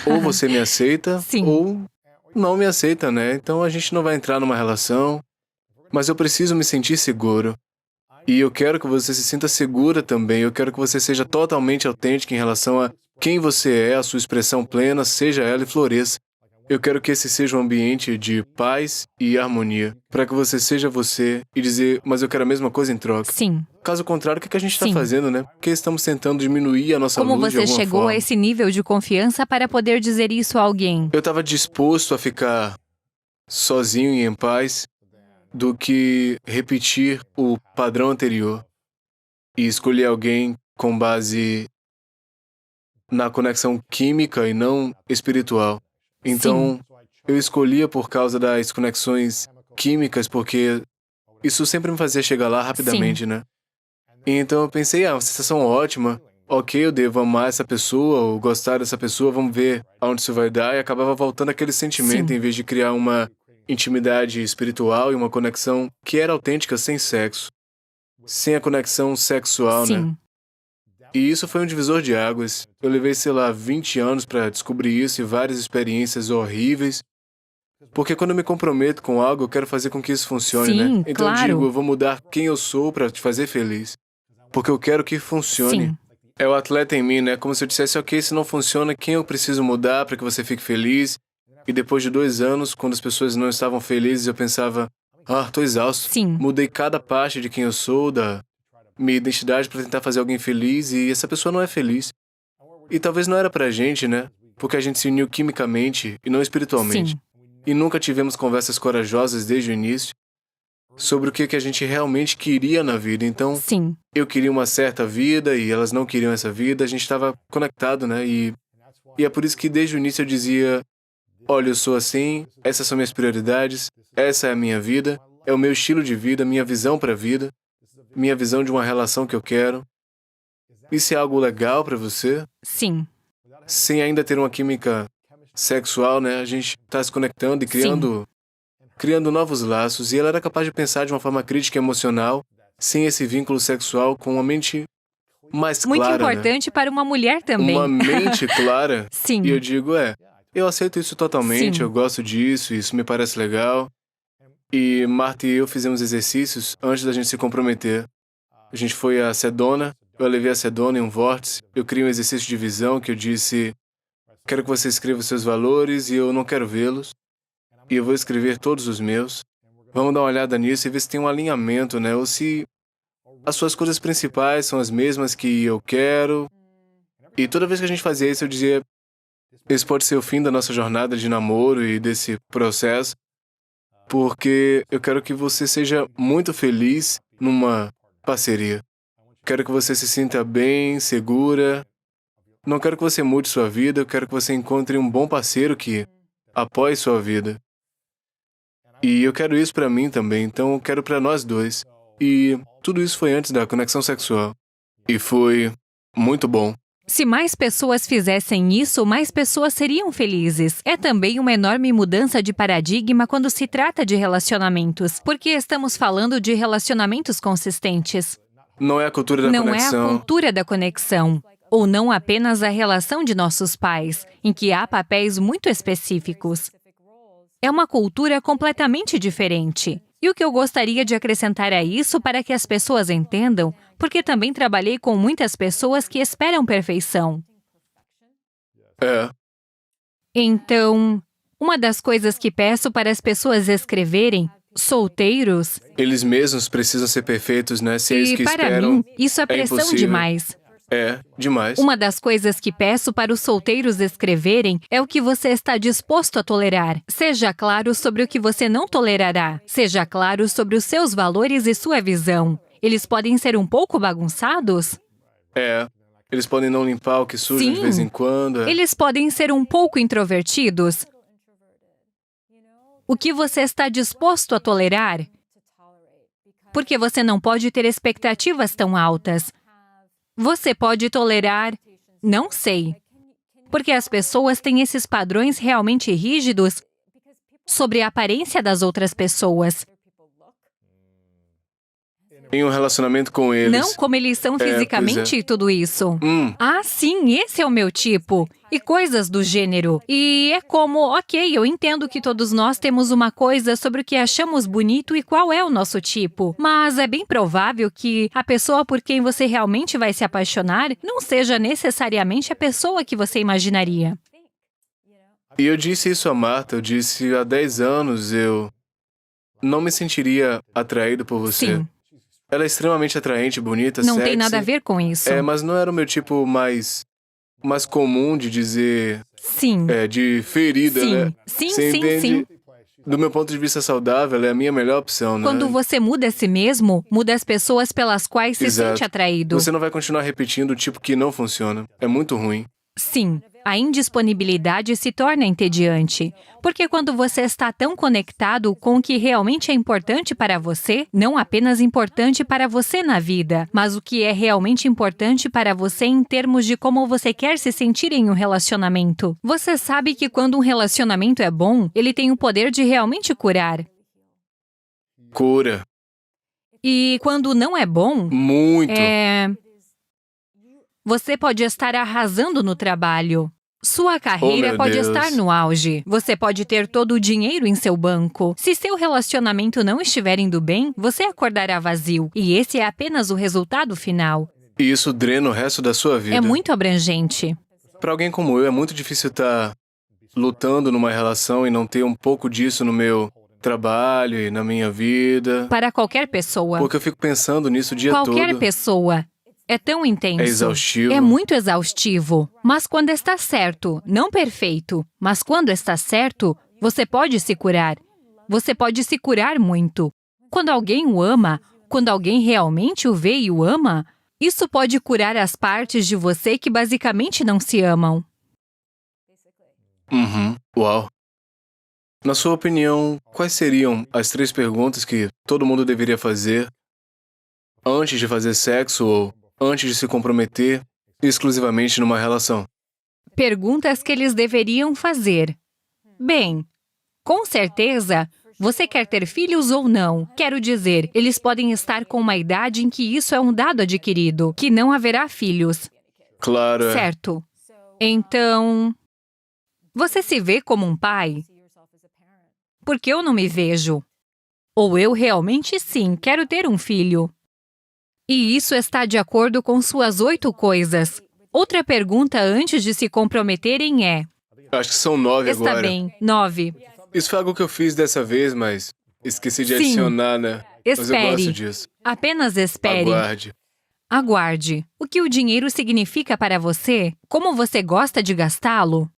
Ou você me aceita,
Sim.
ou não me aceita, né? Então a gente não vai entrar numa relação, mas eu preciso me sentir seguro. E eu quero que você se sinta segura também. Eu quero que você seja totalmente autêntica em relação a quem você é, a sua expressão plena, seja ela e floresça. Eu quero que esse seja um ambiente de paz e harmonia, para que você seja você e dizer, mas eu quero a mesma coisa em troca.
Sim.
Caso contrário, o que a gente está
Sim.
fazendo, né? Porque estamos tentando diminuir a nossa
Como
luz de
você
alguma
chegou
forma.
a esse nível de confiança para poder dizer isso a alguém?
Eu estava disposto a ficar sozinho e em paz do que repetir o padrão anterior e escolher alguém com base na conexão química e não espiritual. Então, eu escolhia por causa das conexões químicas, porque isso sempre me fazia chegar lá rapidamente, né? E então eu pensei, uma sensação ótima, ok, eu devo amar essa pessoa ou gostar dessa pessoa, vamos ver aonde isso vai dar, e acabava voltando aquele sentimento
Sim.
em vez de criar uma intimidade espiritual e uma conexão que era autêntica sem sexo, sem a conexão sexual, né?
Sim.
E isso foi um divisor de águas. Eu levei, sei lá, 20 anos para descobrir isso e várias experiências horríveis. Porque quando eu me comprometo com algo, eu quero fazer com que isso funcione,
Sim,
né? Então eu
claro.
digo, eu vou mudar quem eu sou para te fazer feliz. Porque eu quero que funcione.
Sim.
É o atleta em mim, né? Como se eu dissesse, ok, se não funciona, quem eu preciso mudar para que você fique feliz? E depois de 2 anos, quando as pessoas não estavam felizes, eu pensava, tô exausto.
Sim.
Mudei cada parte de quem eu sou, da minha identidade para tentar fazer alguém feliz e essa pessoa não é feliz. E talvez não era pra gente, né? Porque a gente se uniu quimicamente e não espiritualmente.
Sim.
E nunca tivemos conversas corajosas desde o início sobre o que a gente realmente queria na vida. Então,
Sim.
eu queria uma certa vida e elas não queriam essa vida, a gente estava conectado, né? E é por isso que desde o início eu dizia, olha, eu sou assim, essas são minhas prioridades, essa é a minha vida, é o meu estilo de vida, minha visão para a vida, minha visão de uma relação que eu quero. Isso é algo legal para você?
Sim.
Sem ainda ter uma química sexual, né? A gente está se conectando e criando novos laços. E ela era capaz de pensar de uma forma crítica e emocional, sem esse vínculo sexual, com uma mente mais
Muito
clara, né?
importante para uma mulher também.
Uma mente clara.
Sim.
E eu digo, eu aceito isso totalmente,
Sim.
eu gosto disso, isso me parece legal. E Marta e eu fizemos exercícios antes da gente se comprometer. A gente foi a Sedona, eu levei a Sedona em um vórtice, eu criei um exercício de visão que eu disse, quero que você escreva os seus valores e eu não quero vê-los. E eu vou escrever todos os meus. Vamos dar uma olhada nisso e ver se tem um alinhamento, né? Ou se as suas coisas principais são as mesmas que eu quero. E toda vez que a gente fazia isso, eu dizia, esse pode ser o fim da nossa jornada de namoro e desse processo, porque eu quero que você seja muito feliz numa parceria. Quero que você se sinta bem, segura. Não quero que você mude sua vida, eu quero que você encontre um bom parceiro que apoie sua vida. E eu quero isso pra mim também, então eu quero pra nós dois. E tudo isso foi antes da conexão sexual. E foi muito bom.
Se mais pessoas fizessem isso, mais pessoas seriam felizes. É também uma enorme mudança de paradigma quando se trata de relacionamentos, porque estamos falando de relacionamentos consistentes.
Não é a cultura da
Não
conexão.
é a cultura da conexão, ou não apenas a relação de nossos pais, em que há papéis muito específicos. É uma cultura completamente diferente. E o que eu gostaria de acrescentar a isso para que as pessoas entendam, porque também trabalhei com muitas pessoas que esperam perfeição.
É.
Então, uma das coisas que peço para as pessoas escreverem, solteiros,
Eles mesmos precisam ser perfeitos, né? Se é isso
e
que
para
esperam,
mim, isso é pressão
impossível.
demais.
É, demais.
Uma das coisas que peço para os solteiros escreverem é o que você está disposto a tolerar. Seja claro sobre o que você não tolerará. Seja claro sobre os seus valores e sua visão. Eles podem ser um pouco bagunçados?
É. Eles podem não limpar o que suja de
Sim.
vez em quando.
Eles podem ser um pouco introvertidos? O que você está disposto a tolerar? Porque você não pode ter expectativas tão altas. Você pode tolerar? Não sei. Porque as pessoas têm esses padrões realmente rígidos sobre a aparência das outras pessoas.
Em um relacionamento com eles.
Não como eles são fisicamente
pois é.
e tudo isso. Ah, sim, esse é o meu tipo. E coisas do gênero. E é como, ok, eu entendo que todos nós temos uma coisa sobre o que achamos bonito e qual é o nosso tipo. Mas é bem provável que a pessoa por quem você realmente vai se apaixonar não seja necessariamente a pessoa que você imaginaria.
E eu disse isso a Marta, eu disse há 10 anos eu não me sentiria atraído por você.
Sim.
Ela é extremamente atraente, bonita,
Não
sexy.
tem nada a ver com isso.
É, mas não era o meu tipo mais comum de dizer,
Sim.
de ferida,
Sim.
né?
Sim,
Você
sim,
entende?
sim.
Do meu ponto de vista saudável, ela é a minha melhor opção, né?
Quando você muda a si mesmo, muda as pessoas pelas quais se
Exato.
sente atraído.
Você não vai continuar repetindo o tipo que não funciona. É muito ruim.
Sim, a indisponibilidade se torna entediante. Porque quando você está tão conectado com o que realmente é importante para você, não apenas importante para você na vida, mas o que é realmente importante para você em termos de como você quer se sentir em um relacionamento. Você sabe que quando um relacionamento é bom, ele tem o poder de realmente curar.
Cura.
E quando não é bom,
Muito.
você pode estar arrasando no trabalho. Sua carreira
meu
pode
Deus.
estar no auge. Você pode ter todo o dinheiro em seu banco. Se seu relacionamento não estiver indo bem, você acordará vazio. E esse é apenas o resultado final.
E isso drena o resto da sua vida.
É muito abrangente.
Pra alguém como eu, é muito difícil estar lutando numa relação e não ter um pouco disso no meu trabalho e na minha vida.
Para qualquer pessoa.
Porque eu fico pensando nisso o dia
Qualquer
todo.
pessoa. É tão intenso.
É exaustivo.
É muito exaustivo. Mas quando está certo, não perfeito, mas quando está certo, você pode se curar. Você pode se curar muito. Quando alguém o ama, quando alguém realmente o vê e o ama, isso pode curar as partes de você que basicamente não se amam.
Uau. Na sua opinião, quais seriam as 3 perguntas que todo mundo deveria fazer antes de fazer sexo ou antes de se comprometer exclusivamente numa relação?
Perguntas que eles deveriam fazer. Bem, com certeza, você quer ter filhos ou não? Quero dizer, eles podem estar com uma idade em que isso é um dado adquirido, que não haverá filhos.
Claro, é.
Certo. Então, você se vê como um pai? Porque eu não me vejo. Ou eu realmente sim quero ter um filho. E isso está de acordo com suas 8 coisas. Outra pergunta antes de se comprometerem é...
Acho que são 9
Está
agora.
bem, 9.
Isso foi algo que eu fiz dessa vez, mas esqueci de
Sim.
adicionar, né? Mas eu
Espere.
gosto disso.
Apenas espere.
Aguarde.
Aguarde. O que o dinheiro significa para você? Como você gosta de gastá-lo?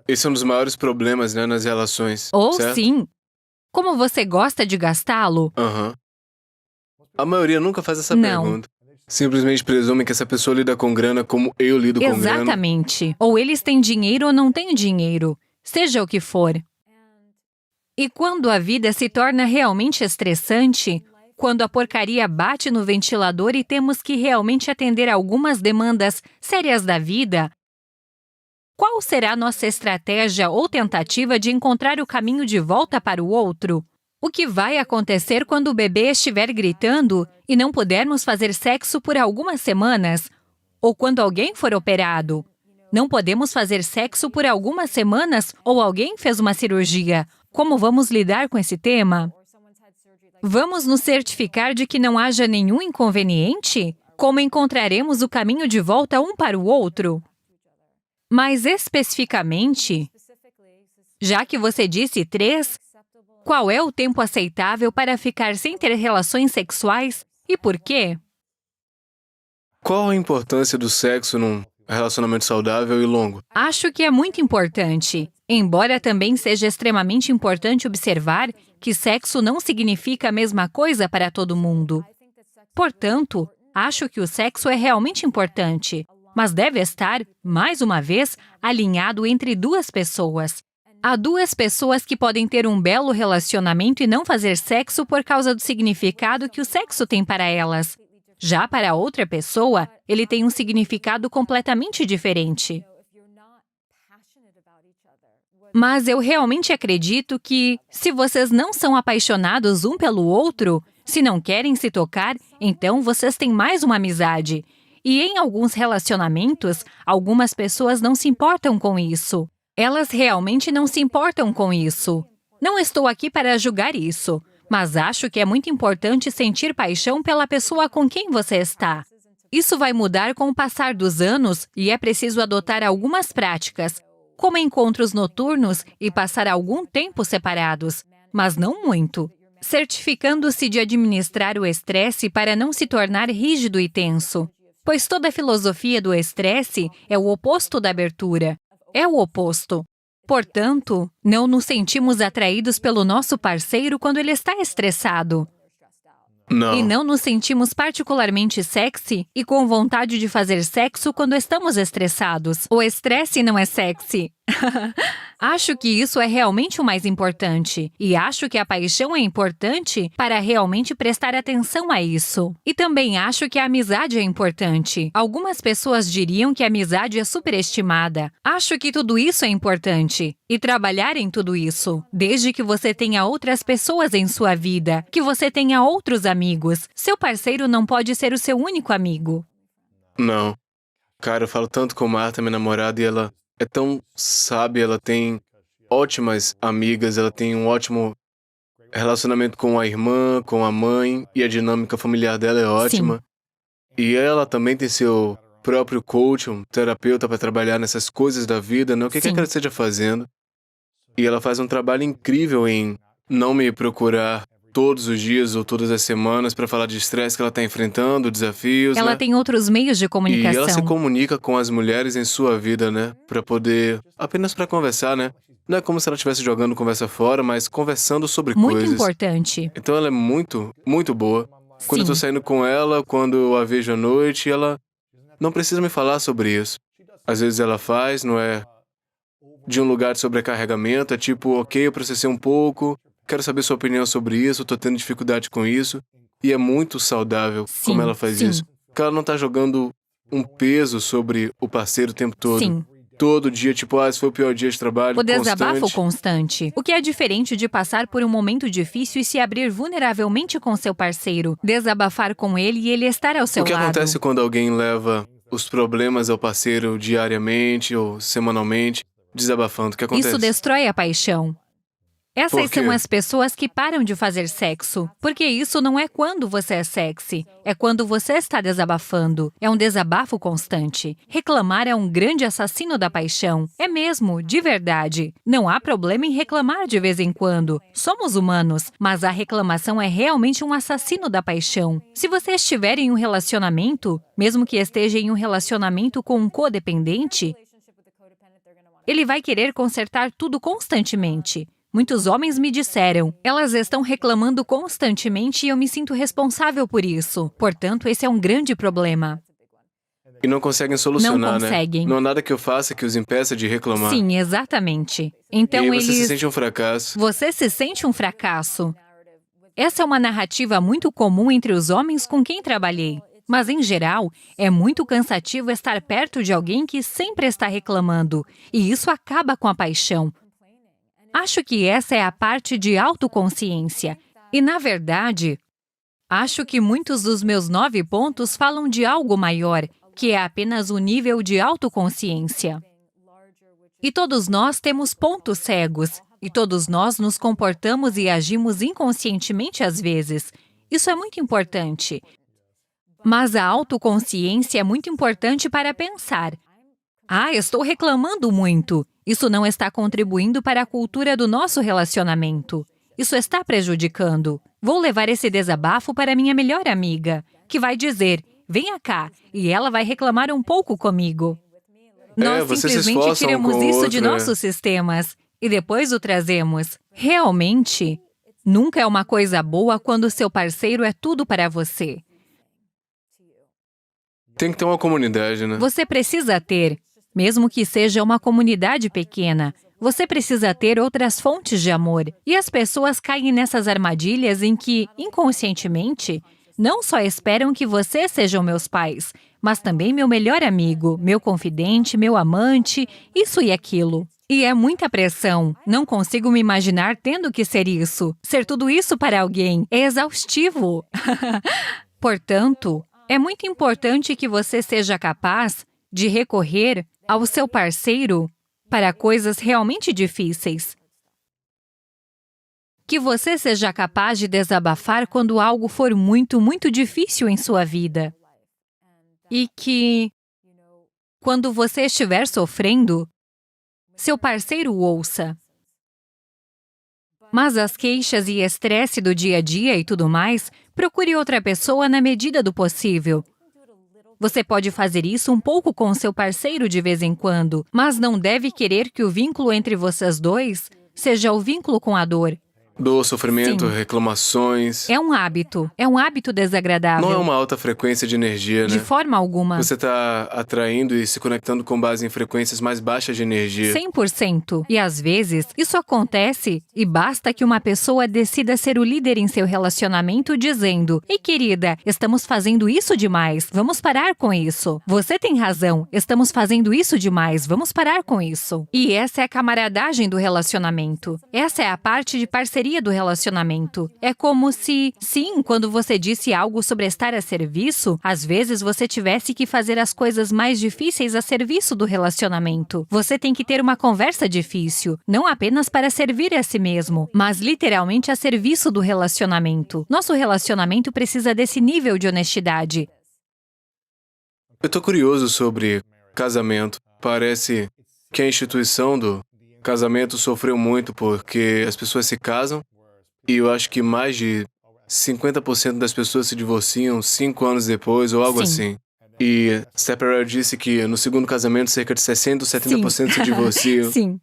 Esse é um dos maiores problemas, né, nas relações.
Ou
certo?
sim. Como você gosta de gastá-lo?
Aham. A maioria nunca faz essa
Não.
pergunta. Simplesmente presume que essa pessoa lida com grana como eu lido com grana.
Exatamente. Ou eles têm dinheiro ou não têm dinheiro. Seja o que for. E quando a vida se torna realmente estressante, Quando a porcaria bate no ventilador e temos que realmente atender algumas demandas sérias da vida, qual será nossa estratégia ou tentativa de encontrar o caminho de volta para o outro? O que vai acontecer quando o bebê estiver gritando e não pudermos fazer sexo por algumas semanas? Ou quando alguém for operado? Não podemos fazer sexo por algumas semanas ou alguém fez uma cirurgia. Como vamos lidar com esse tema? Vamos nos certificar de que não haja nenhum inconveniente? Como encontraremos o caminho de volta um para o outro? Mais especificamente, já que você disse 3, qual é o tempo aceitável para ficar sem ter relações sexuais e por quê?
Qual a importância do sexo num relacionamento saudável e longo?
Acho que é muito importante, embora também seja extremamente importante observar que sexo não significa a mesma coisa para todo mundo. Portanto, acho que o sexo é realmente importante, mas deve estar, mais uma vez, alinhado entre duas pessoas. Há duas pessoas que podem ter um belo relacionamento e não fazer sexo por causa do significado que o sexo tem para elas. Já para outra pessoa, ele tem um significado completamente diferente. Mas eu realmente acredito que, se vocês não são apaixonados um pelo outro, se não querem se tocar, então vocês têm mais uma amizade. E em alguns relacionamentos, algumas pessoas não se importam com isso. Elas realmente não se importam com isso. Não estou aqui para julgar isso, mas acho que é muito importante sentir paixão pela pessoa com quem você está. Isso vai mudar com o passar dos anos e é preciso adotar algumas práticas, como encontros noturnos e passar algum tempo separados, mas não muito, certificando-se de administrar o estresse para não se tornar rígido e tenso. Pois toda a filosofia do estresse é o oposto da abertura. É o oposto. Portanto, não nos sentimos atraídos pelo nosso parceiro quando ele está estressado.
Não.
E não nos sentimos particularmente sexy e com vontade de fazer sexo quando estamos estressados. O estresse não é sexy. Acho que isso é realmente o mais importante. E acho que a paixão é importante para realmente prestar atenção a isso. E também acho que a amizade é importante. Algumas pessoas diriam que a amizade é superestimada. Acho que tudo isso é importante. E trabalhar em tudo isso. Desde que você tenha outras pessoas em sua vida, que você tenha outros amigos. Seu parceiro não pode ser o seu único amigo.
Não. Cara, eu falo tanto com Marta, minha namorada, e ela é tão sábia, ela tem ótimas amigas, ela tem um ótimo relacionamento com a irmã, com a mãe, e a dinâmica familiar dela é ótima.
Sim.
E ela também tem seu próprio coach, um terapeuta para trabalhar nessas coisas da vida, né? O que quer que ela esteja fazendo. E ela faz um trabalho incrível em não me procurar todos os dias ou todas as semanas para falar de estresse que ela está enfrentando, desafios,
Ela
né?
tem outros meios de
E
comunicação.
ela se comunica com as mulheres em sua vida, né? Para poder, apenas para conversar, né? Não é como se ela estivesse jogando conversa fora, mas conversando sobre
Muito
coisas.
importante.
Então ela é muito, muito boa. Quando eu tô
Sim.
saindo com ela, quando eu a vejo à noite, ela não precisa me falar sobre isso. Às vezes ela faz, não é de um lugar de sobrecarregamento, é tipo, ok, eu processei um pouco, quero saber sua opinião sobre isso, tô tendo dificuldade com isso. E é muito saudável como ela faz isso. Porque ela não tá jogando um peso sobre o parceiro o tempo todo.
Sim.
Todo dia, tipo, esse foi o pior dia de trabalho,
O desabafo
constante.
constante. O que é diferente de passar por um momento difícil e se abrir vulneravelmente com seu parceiro. Desabafar com ele e ele estar ao seu
O que
lado.
acontece quando alguém leva os problemas ao parceiro diariamente ou semanalmente, desabafando? O que acontece?
Isso destrói a paixão. Essas
Por quê?
são as pessoas que param de fazer sexo. Porque isso não é quando você é sexy, é quando você está desabafando. É um desabafo constante. Reclamar é um grande assassino da paixão. É mesmo, de verdade. Não há problema em reclamar de vez em quando. Somos humanos, mas a reclamação é realmente um assassino da paixão. Se você estiver em um relacionamento, mesmo que esteja em um relacionamento com um codependente, ele vai querer consertar tudo constantemente. Muitos homens me disseram, elas estão reclamando constantemente e eu me sinto responsável por isso. Portanto, esse é um grande problema.
E não conseguem solucionar,
Não
né?
conseguem.
Não há nada que eu faça que os impeça de reclamar.
Sim, exatamente.
E
Então
aí você se
eles...
sente um fracasso.
Você se sente um fracasso. Essa é uma narrativa muito comum entre os homens com quem trabalhei. Mas, em geral, é muito cansativo estar perto de alguém que sempre está reclamando, e isso acaba com a paixão. Acho que essa é a parte de autoconsciência. E, na verdade, acho que muitos dos meus 9 pontos falam de algo maior, que é apenas o nível de autoconsciência. E todos nós temos pontos cegos, e todos nós nos comportamos e agimos inconscientemente às vezes. Isso é muito importante. Mas a autoconsciência é muito importante para pensar. Estou reclamando muito. Isso não está contribuindo para a cultura do nosso relacionamento. Isso está prejudicando. Vou levar esse desabafo para minha melhor amiga, que vai dizer, venha cá, e ela vai reclamar um pouco comigo. Nós
vocês se
simplesmente
esforçam
tiramos
com o
isso
outro,
de
né?
nossos sistemas e depois o trazemos. Realmente, nunca é uma coisa boa quando seu parceiro é tudo para você.
Tem que ter uma comunidade, né?
Você precisa ter, mesmo que seja uma comunidade pequena, você precisa ter outras fontes de amor. E as pessoas caem nessas armadilhas em que, inconscientemente, não só esperam que vocês sejam meus pais, mas também meu melhor amigo, meu confidente, meu amante, isso e aquilo. E é muita pressão. Não consigo me imaginar tendo que ser isso. Ser tudo isso para alguém é exaustivo. Portanto, é muito importante que você seja capaz de recorrer ao seu parceiro para coisas realmente difíceis. Que você seja capaz de desabafar quando algo for muito, muito difícil em sua vida. E que, quando você estiver sofrendo, seu parceiro ouça. Mas as queixas e estresse do dia a dia e tudo mais, procure outra pessoa na medida do possível. Você pode fazer isso um pouco com seu parceiro de vez em quando, mas não deve querer que o vínculo entre vocês dois seja o vínculo com a dor.
Dor, sofrimento,
Sim.
reclamações.
É um hábito desagradável.
Não é uma alta frequência de energia, né?
De forma alguma.
Você está atraindo e se conectando com base em frequências mais baixas de energia.
100%. E às vezes, isso acontece e basta que uma pessoa decida ser o líder em seu relacionamento dizendo, ei querida, estamos fazendo isso demais, vamos parar com isso. Você tem razão, estamos fazendo isso demais, vamos parar com isso. E essa é a camaradagem do relacionamento. Essa é a parte de parceria do relacionamento. É como se, sim, quando você disse algo sobre estar a serviço, às vezes você tivesse que fazer as coisas mais difíceis a serviço do relacionamento. Você tem que ter uma conversa difícil, não apenas para servir a si mesmo, mas literalmente a serviço do relacionamento. Nosso relacionamento precisa desse nível de honestidade.
Eu tô curioso sobre casamento. Parece que a instituição do casamento sofreu muito porque as pessoas se casam e eu acho que mais de 50% das pessoas se divorciam 5 anos depois ou algo
Sim.
assim. E Stepper disse que no segundo casamento cerca de 60 ou 70% se divorciam.
Sim.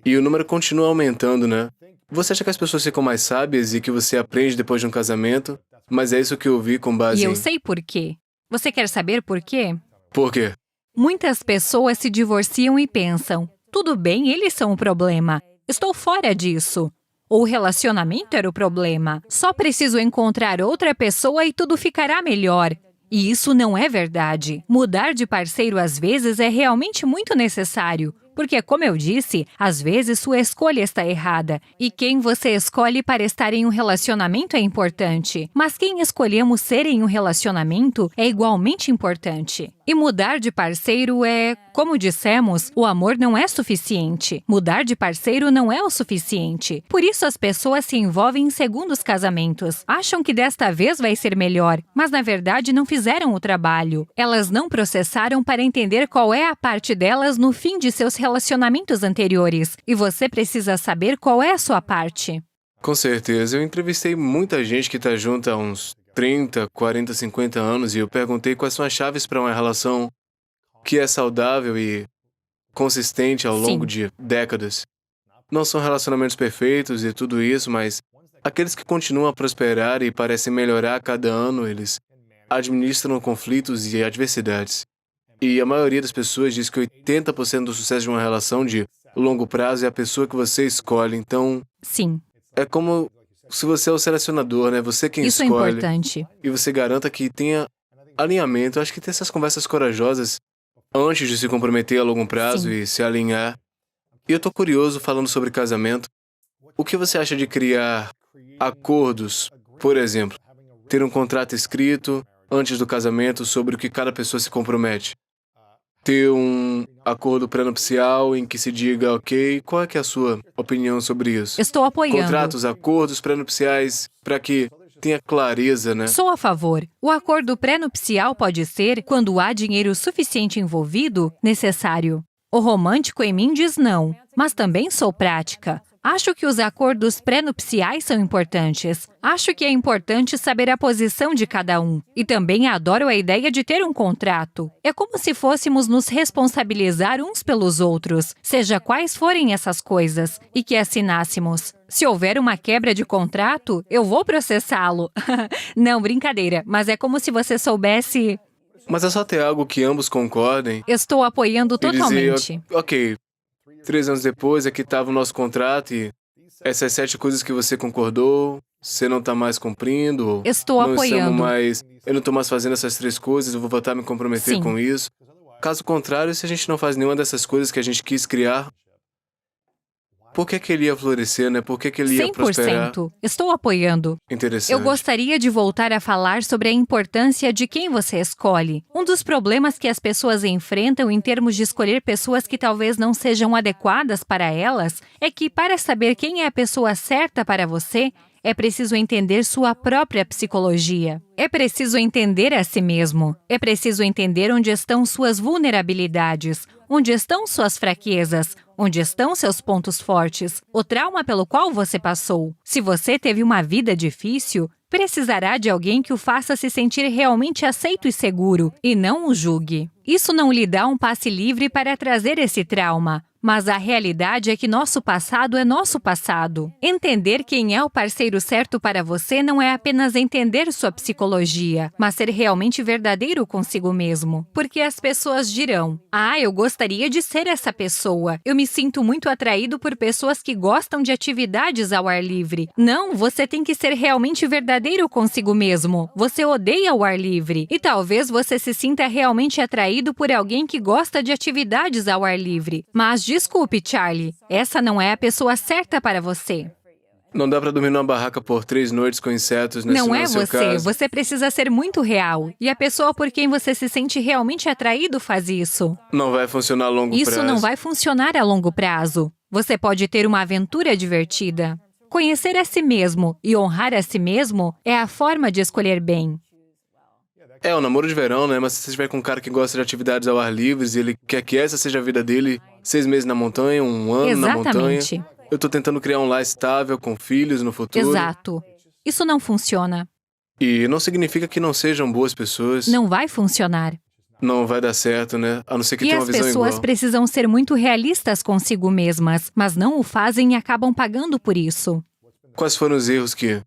E o número continua aumentando, né? Você acha que as pessoas ficam mais sábias e que você aprende depois de um casamento? Mas é isso que eu vi com base
E eu
em...
sei por quê. Você quer saber por quê?
Por quê?
Muitas pessoas se divorciam e pensam, tudo bem, eles são o problema. Estou fora disso. O relacionamento era o problema. Só preciso encontrar outra pessoa e tudo ficará melhor. E isso não é verdade. Mudar de parceiro às vezes é realmente muito necessário. Porque, como eu disse, às vezes sua escolha está errada. E quem você escolhe para estar em um relacionamento é importante. Mas quem escolhemos ser em um relacionamento é igualmente importante. E mudar de parceiro é, como dissemos, o amor não é suficiente. Mudar de parceiro não é o suficiente. Por isso as pessoas se envolvem em segundos casamentos. Acham que desta vez vai ser melhor, mas na verdade não fizeram o trabalho. Elas não processaram para entender qual é a parte delas no fim de seus relacionamentos anteriores. E você precisa saber qual é a sua parte.
Com certeza. Eu entrevistei muita gente que está junto há uns 30, 40, 50 anos e eu perguntei quais são as chaves para uma relação que é saudável e consistente ao longo de décadas. Não são relacionamentos perfeitos e tudo isso, mas aqueles que continuam a prosperar e parecem melhorar a cada ano, eles administram conflitos e adversidades. E a maioria das pessoas diz que 80% do sucesso de uma relação de longo prazo é a pessoa que você escolhe. Então,
Sim.
é como se você é o selecionador, né? Você quem
Isso é
escolhe.
importante.
E você garanta que tenha alinhamento. Acho que ter essas conversas corajosas antes de se comprometer a longo prazo
Sim.
e se alinhar. E eu tô curioso falando sobre casamento. O que você acha de criar acordos, por exemplo, ter um contrato escrito antes do casamento sobre o que cada pessoa se compromete? Ter um acordo pré-nupcial em que se diga, ok, qual é que é a sua opinião sobre isso?
Estou apoiando.
Contratos, acordos pré-nupciais para que tenha clareza, né?
Sou a favor. O acordo pré-nupcial pode ser, quando há dinheiro suficiente envolvido, necessário. O romântico em mim diz não, mas também sou prática. Acho que os acordos pré-nupciais são importantes. Acho que é importante saber a posição de cada um. E também adoro a ideia de ter um contrato. É como se fôssemos nos responsabilizar uns pelos outros, seja quais forem essas coisas, e que assinássemos. Se houver uma quebra de contrato, eu vou processá-lo. Não, brincadeira, mas é como se você soubesse...
Mas é só ter algo que ambos concordem
Estou apoiando
e dizer,
totalmente.
ok, 3 anos depois aqui estava o nosso contrato e essas 7 coisas que você concordou, você não está mais cumprindo, ou
Estou
não estamos
apoiando.
mais, eu não estou mais fazendo essas 3 coisas, eu vou voltar a me comprometer
Sim.
com isso. Caso contrário, se a gente não faz nenhuma dessas coisas que a gente quis criar, por que que ele ia florescer, né? Por que que ele ia prosperar?
100%. Estou apoiando.
Interessante.
Eu gostaria de voltar a falar sobre a importância de quem você escolhe. Um dos problemas que as pessoas enfrentam em termos de escolher pessoas que talvez não sejam adequadas para elas é que, para saber quem é a pessoa certa para você, é preciso entender sua própria psicologia. É preciso entender a si mesmo. É preciso entender onde estão suas vulnerabilidades, onde estão suas fraquezas, onde estão seus pontos fortes, o trauma pelo qual você passou. Se você teve uma vida difícil, precisará de alguém que o faça se sentir realmente aceito e seguro, e não o julgue. Isso não lhe dá um passe livre para trazer esse trauma, mas a realidade é que nosso passado é nosso passado. Entender quem é o parceiro certo para você não é apenas entender sua psicologia, mas ser realmente verdadeiro consigo mesmo. Porque as pessoas dirão, eu gostaria de ser essa pessoa. Eu me sinto muito atraído por pessoas que gostam de atividades ao ar livre. Não, você tem que ser realmente verdadeiro consigo mesmo. Você odeia o ar livre. E talvez você se sinta realmente atraído por alguém que gosta de atividades ao ar livre. Mas desculpe, Charlie, essa não é a pessoa certa para você.
Não dá pra dormir numa barraca por 3 noites com insetos, né?
Não
Se
é
seu
você,
caso.
você precisa ser muito real. E a pessoa por quem você se sente realmente atraído faz isso.
Não vai funcionar a longo prazo.
Isso não vai funcionar a longo prazo. Você pode ter uma aventura divertida. Conhecer a si mesmo e honrar a si mesmo é a forma de escolher bem.
É, um namoro de verão, né? Mas se você estiver com um cara que gosta de atividades ao ar livre e ele quer que essa seja a vida dele, 6 meses na montanha, 1 ano na montanha.
Exatamente.
Eu tô tentando criar um lar estável, com filhos no futuro.
Exato. Isso não funciona.
E não significa que não sejam boas pessoas.
Não vai funcionar.
Não vai dar certo, né? A não ser que
E
tenha uma
as
visão
pessoas
igual.
precisam ser muito realistas consigo mesmas, mas não o fazem e acabam pagando por isso.
Quais foram os erros que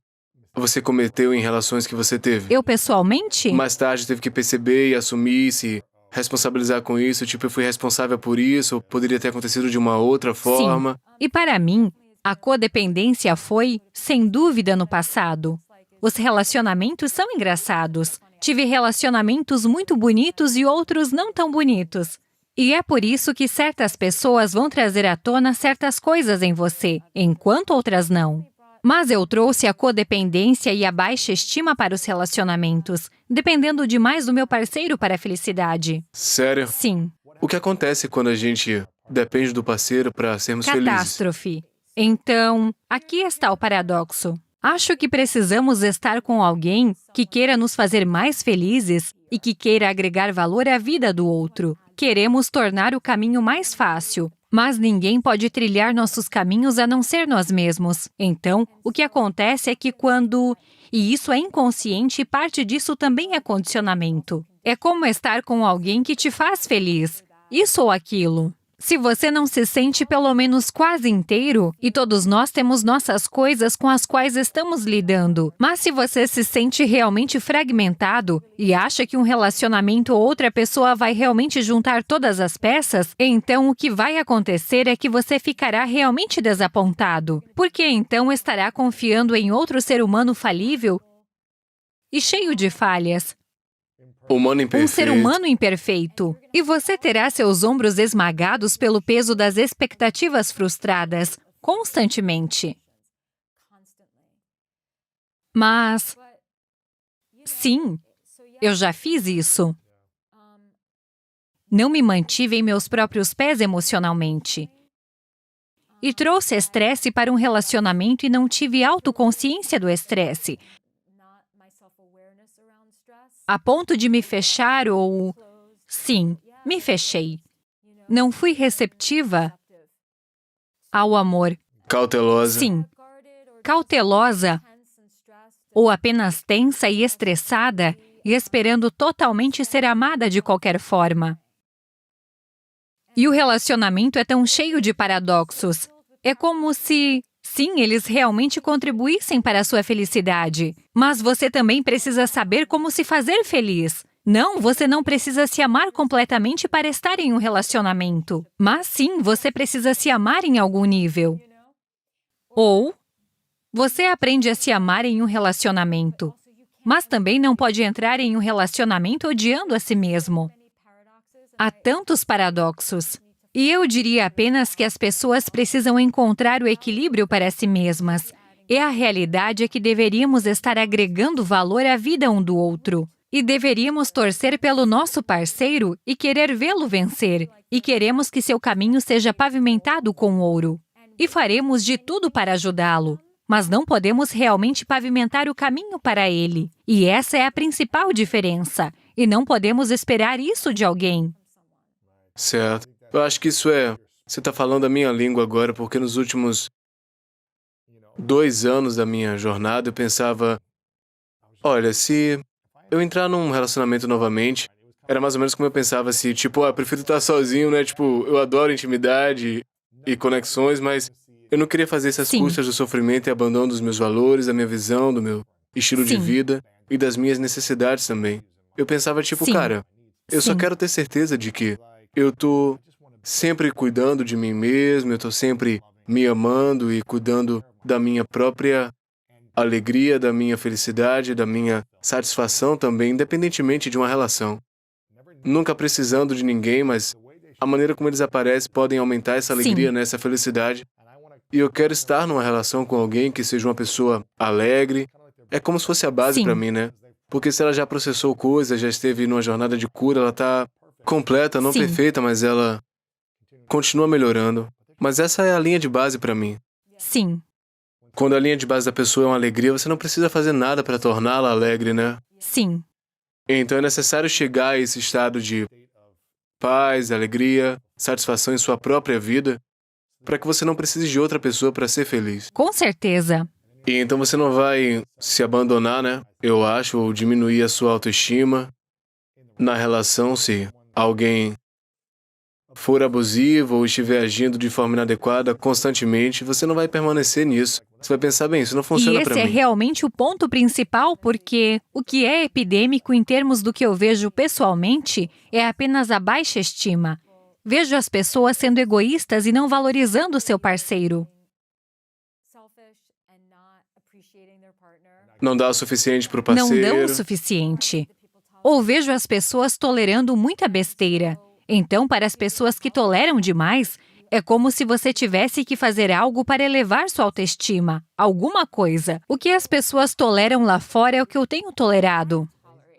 você cometeu em relações que você teve?
Eu, pessoalmente,
Mais tarde teve que perceber e assumir, se responsabilizar com isso. Tipo, eu fui responsável por isso, ou poderia ter acontecido de uma outra forma.
sim. E para mim, a codependência foi, sem dúvida, no passado. Os relacionamentos são engraçados. Tive relacionamentos muito bonitos e outros não tão bonitos. E é por isso que certas pessoas vão trazer à tona certas coisas em você, enquanto outras não. Mas eu trouxe a codependência e a baixa estima para os relacionamentos, dependendo demais do meu parceiro para a felicidade.
Sério?
Sim,
O que acontece quando a gente depende do parceiro para sermos felizes?
catástrofe. Então, aqui está o paradoxo. Acho que precisamos estar com alguém que queira nos fazer mais felizes e que queira agregar valor à vida do outro. Queremos tornar o caminho mais fácil, mas ninguém pode trilhar nossos caminhos a não ser nós mesmos. Então, o que acontece é que quando... E isso é inconsciente e parte disso também é condicionamento. É como estar com alguém que te faz feliz. Isso ou aquilo. Se você não se sente pelo menos quase inteiro, e todos nós temos nossas coisas com as quais estamos lidando, mas se você se sente realmente fragmentado e acha que um relacionamento ou outra pessoa vai realmente juntar todas as peças, então o que vai acontecer é que você ficará realmente desapontado, porque então estará confiando em outro ser humano falível e cheio de falhas.
Humano
Um
imperfeito.
ser humano imperfeito. E você terá seus ombros esmagados pelo peso das expectativas frustradas, constantemente. Mas, sim, eu já fiz isso. Não me mantive em meus próprios pés emocionalmente. E trouxe estresse para um relacionamento e não tive autoconsciência do estresse, a ponto de me fechar ou... Sim, me fechei. Não fui receptiva ao amor.
Cautelosa.
Sim, cautelosa ou apenas tensa e estressada e esperando totalmente ser amada de qualquer forma. E o relacionamento é tão cheio de paradoxos. É como se... Sim, eles realmente contribuíssem para a sua felicidade. Mas você também precisa saber como se fazer feliz. Não, você não precisa se amar completamente para estar em um relacionamento. Mas sim, você precisa se amar em algum nível. Ou você aprende a se amar em um relacionamento. Mas também não pode entrar em um relacionamento odiando a si mesmo. Há tantos paradoxos. E eu diria apenas que as pessoas precisam encontrar o equilíbrio para si mesmas. E a realidade é que deveríamos estar agregando valor à vida um do outro. E deveríamos torcer pelo nosso parceiro e querer vê-lo vencer. E queremos que seu caminho seja pavimentado com ouro. E faremos de tudo para ajudá-lo. Mas não podemos realmente pavimentar o caminho para ele. E essa é a principal diferença. E não podemos esperar isso de alguém.
Certo. Eu acho que isso é... Você está falando a minha língua agora, porque nos últimos 2 anos da minha jornada eu pensava... Olha, se eu entrar num relacionamento novamente, era mais ou menos como eu pensava assim, tipo, eu prefiro estar sozinho, né? Tipo, eu adoro intimidade e conexões, mas eu não queria fazer essas
Sim.
custas do sofrimento e abandono dos meus valores, da minha visão, do meu estilo de
Sim.
vida e das minhas necessidades também. Eu pensava, tipo,
Sim.
cara, eu só
Sim.
quero ter certeza de que eu tô sempre cuidando de mim mesmo, eu tô sempre me amando e cuidando da minha própria alegria, da minha felicidade, da minha satisfação também, independentemente de uma relação. Nunca precisando de ninguém, mas a maneira como eles aparecem podem aumentar essa alegria, né, essa felicidade. E eu quero estar numa relação com alguém que seja uma pessoa alegre. É como se fosse a base
Sim.
pra mim, né? Porque se ela já processou coisas, já esteve numa jornada de cura, ela tá completa, não
Sim.
perfeita, mas ela continua melhorando. Mas essa é a linha de base pra mim.
Sim.
Quando a linha de base da pessoa é uma alegria, você não precisa fazer nada para torná-la alegre, né?
Sim.
Então é necessário chegar a esse estado de paz, alegria, satisfação em sua própria vida, para que você não precise de outra pessoa para ser feliz.
Com certeza.
E então você não vai se abandonar, né? Eu acho, ou diminuir a sua autoestima na relação se alguém for abusivo ou estiver agindo de forma inadequada constantemente, você não vai permanecer nisso. Você vai pensar, bem, isso não
E
funciona
esse
para
é
mim.
realmente o ponto principal, porque o que é epidêmico em termos do que eu vejo pessoalmente é apenas a baixa estima. Vejo as pessoas sendo egoístas e não valorizando seu parceiro.
Não dá o suficiente para o
Não
parceiro.
dão o suficiente. Ou vejo as pessoas tolerando muita besteira. Então, para as pessoas que toleram demais, é como se você tivesse que fazer algo para elevar sua autoestima, alguma coisa. O que as pessoas toleram lá fora é o que eu tenho tolerado.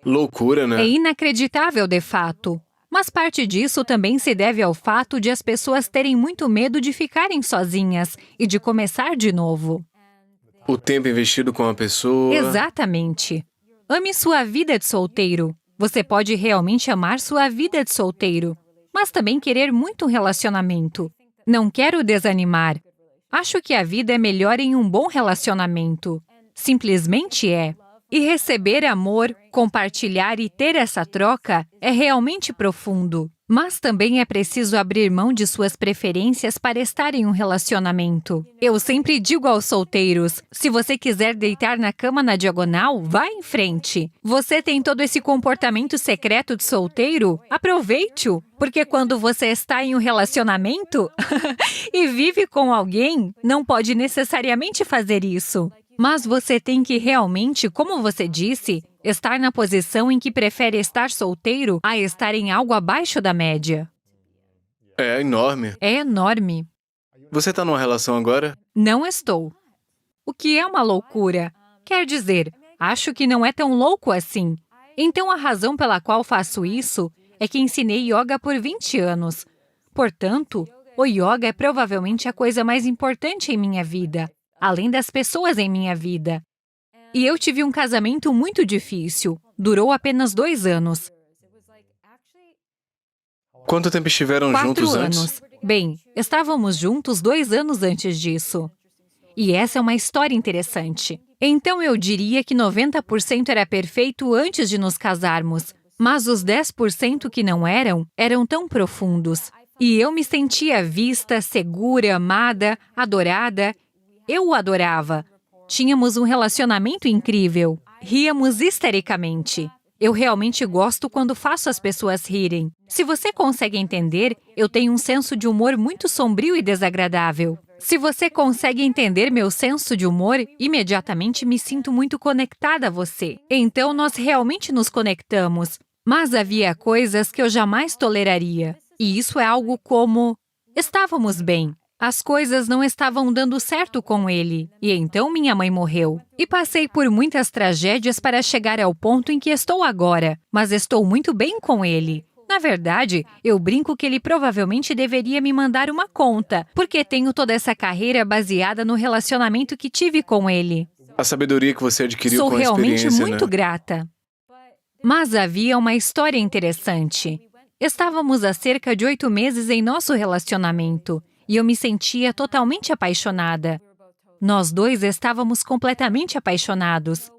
Loucura, né?
É inacreditável, de fato. Mas parte disso também se deve ao fato de as pessoas terem muito medo de ficarem sozinhas e de começar de novo.
O tempo investido com a pessoa.
Exatamente. Ame sua vida de solteiro. Você pode realmente amar sua vida de solteiro, mas também querer muito um relacionamento. Não quero desanimar. Acho que a vida é melhor em um bom relacionamento. Simplesmente é. E receber amor, compartilhar e ter essa troca é realmente profundo. Mas também é preciso abrir mão de suas preferências para estar em um relacionamento. Eu sempre digo aos solteiros, se você quiser deitar na cama na diagonal, vá em frente. Você tem todo esse comportamento secreto de solteiro? Aproveite-o, porque quando você está em um relacionamento e vive com alguém, não pode necessariamente fazer isso. Mas você tem que realmente, como você disse, estar na posição em que prefere estar solteiro a estar em algo abaixo da média.
É enorme.
É enorme.
Você tá numa relação agora?
Não estou. O que é uma loucura? Quer dizer, acho que não é tão louco assim. Então a razão pela qual faço isso é que ensinei yoga por 20 anos. Portanto, o yoga é provavelmente a coisa mais importante em minha vida, além das pessoas em minha vida. E eu tive um casamento muito difícil. Durou apenas 2 anos.
Quanto tempo estiveram
4
juntos
anos.
antes?
Bem, estávamos juntos 2 anos antes disso. E essa é uma história interessante. Então eu diria que 90% era perfeito antes de nos casarmos. Mas os 10% que não eram tão profundos. E eu me sentia vista, segura, amada, adorada. Eu o adorava. Tínhamos um relacionamento incrível. Ríamos histericamente. Eu realmente gosto quando faço as pessoas rirem. Se você consegue entender, eu tenho um senso de humor muito sombrio e desagradável. Se você consegue entender meu senso de humor, imediatamente me sinto muito conectada a você. Então nós realmente nos conectamos. Mas havia coisas que eu jamais toleraria. E isso é algo como... Estávamos bem. As coisas não estavam dando certo com ele, e então minha mãe morreu. E passei por muitas tragédias para chegar ao ponto em que estou agora, mas estou muito bem com ele. Na verdade, eu brinco que ele provavelmente deveria me mandar uma conta, porque tenho toda essa carreira baseada no relacionamento que tive com ele.
A sabedoria que você adquiriu
Sou
com a
realmente
experiência,
muito
né?
grata. Mas havia uma história interessante. Estávamos há cerca de 8 meses em nosso relacionamento. E eu me sentia totalmente apaixonada. Nós dois estávamos completamente apaixonados.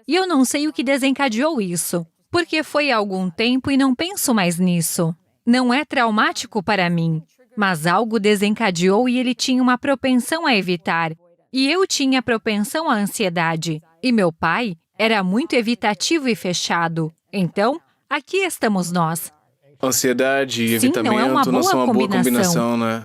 E eu não sei o que desencadeou isso, porque foi há algum tempo e não penso mais nisso. Não é traumático para mim, mas algo desencadeou e ele tinha uma propensão a evitar. E eu tinha propensão à ansiedade. E meu pai era muito evitativo e fechado. Então, aqui estamos nós.
Ansiedade e
Sim, não é uma
evitamento não
boa
são uma boa
combinação.
combinação, né?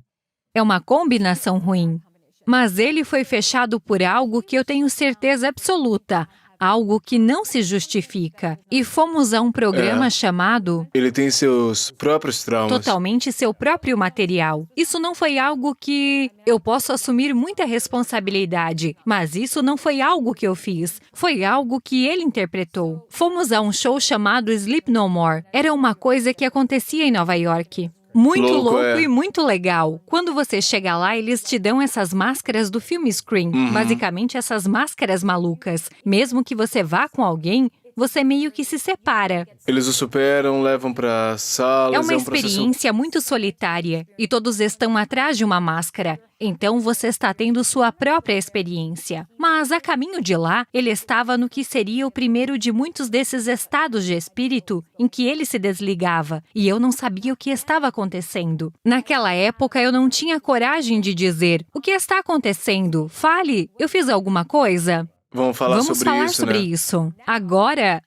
É uma combinação ruim. Mas ele foi fechado por algo que eu tenho certeza absoluta, algo que não se justifica. E fomos a um programa chamado
Ele tem seus próprios traumas.
Totalmente Seu Próprio Material. Isso não foi algo que... Eu posso assumir muita responsabilidade, mas isso não foi algo que eu fiz. Foi algo que ele interpretou. Fomos a um show chamado Sleep No More. Era uma coisa que acontecia em Nova York. Muito louco
é.
e muito legal. Quando você chega lá, eles te dão essas máscaras do filme Scream. Basicamente, essas máscaras malucas. Mesmo que você vá com alguém, você meio que se separa.
Eles o superam, levam pra salas,
É uma
um processo...
experiência muito solitária e todos estão atrás de uma máscara. Então você está tendo sua própria experiência. Mas a caminho de lá, ele estava no que seria o primeiro de muitos desses estados de espírito em que ele se desligava e eu não sabia o que estava acontecendo. Naquela época eu não tinha coragem de dizer: "O que está acontecendo? Fale, eu fiz alguma coisa?"
Vamos falar
Vamos
sobre
falar
isso,
sobre
né?
isso. Agora,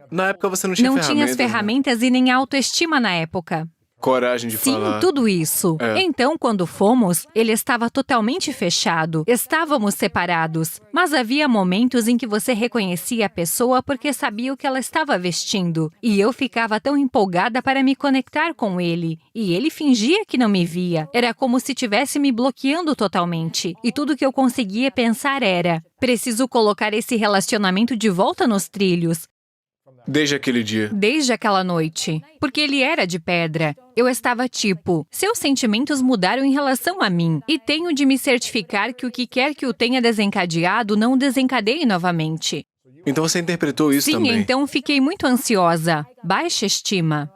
Na época você não tinha
não
ferramentas,
tinha as
né?
ferramentas e nem autoestima na época.
Coragem de
Sim,
falar.
tudo isso.
É.
Então, quando fomos, ele estava totalmente fechado. Estávamos separados. Mas havia momentos em que você reconhecia a pessoa porque sabia o que ela estava vestindo. E eu ficava tão empolgada para me conectar com ele. E ele fingia que não me via. Era como se estivesse me bloqueando totalmente. E tudo que eu conseguia pensar era: preciso colocar esse relacionamento de volta nos trilhos.
Desde aquele dia.
Desde aquela noite. Porque ele era de pedra. Eu estava tipo, seus sentimentos mudaram em relação a mim. E tenho de me certificar que o que quer que o tenha desencadeado não o desencadeie novamente.
Então você interpretou isso
Sim,
também.
então fiquei muito ansiosa. Baixa estima.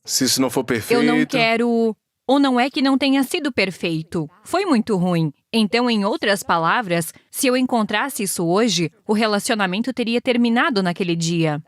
Se isso não for perfeito...
Eu não quero... Ou não é que não tenha sido perfeito? Foi muito ruim. Então, em outras palavras, se eu encontrasse isso hoje, o relacionamento teria terminado naquele dia.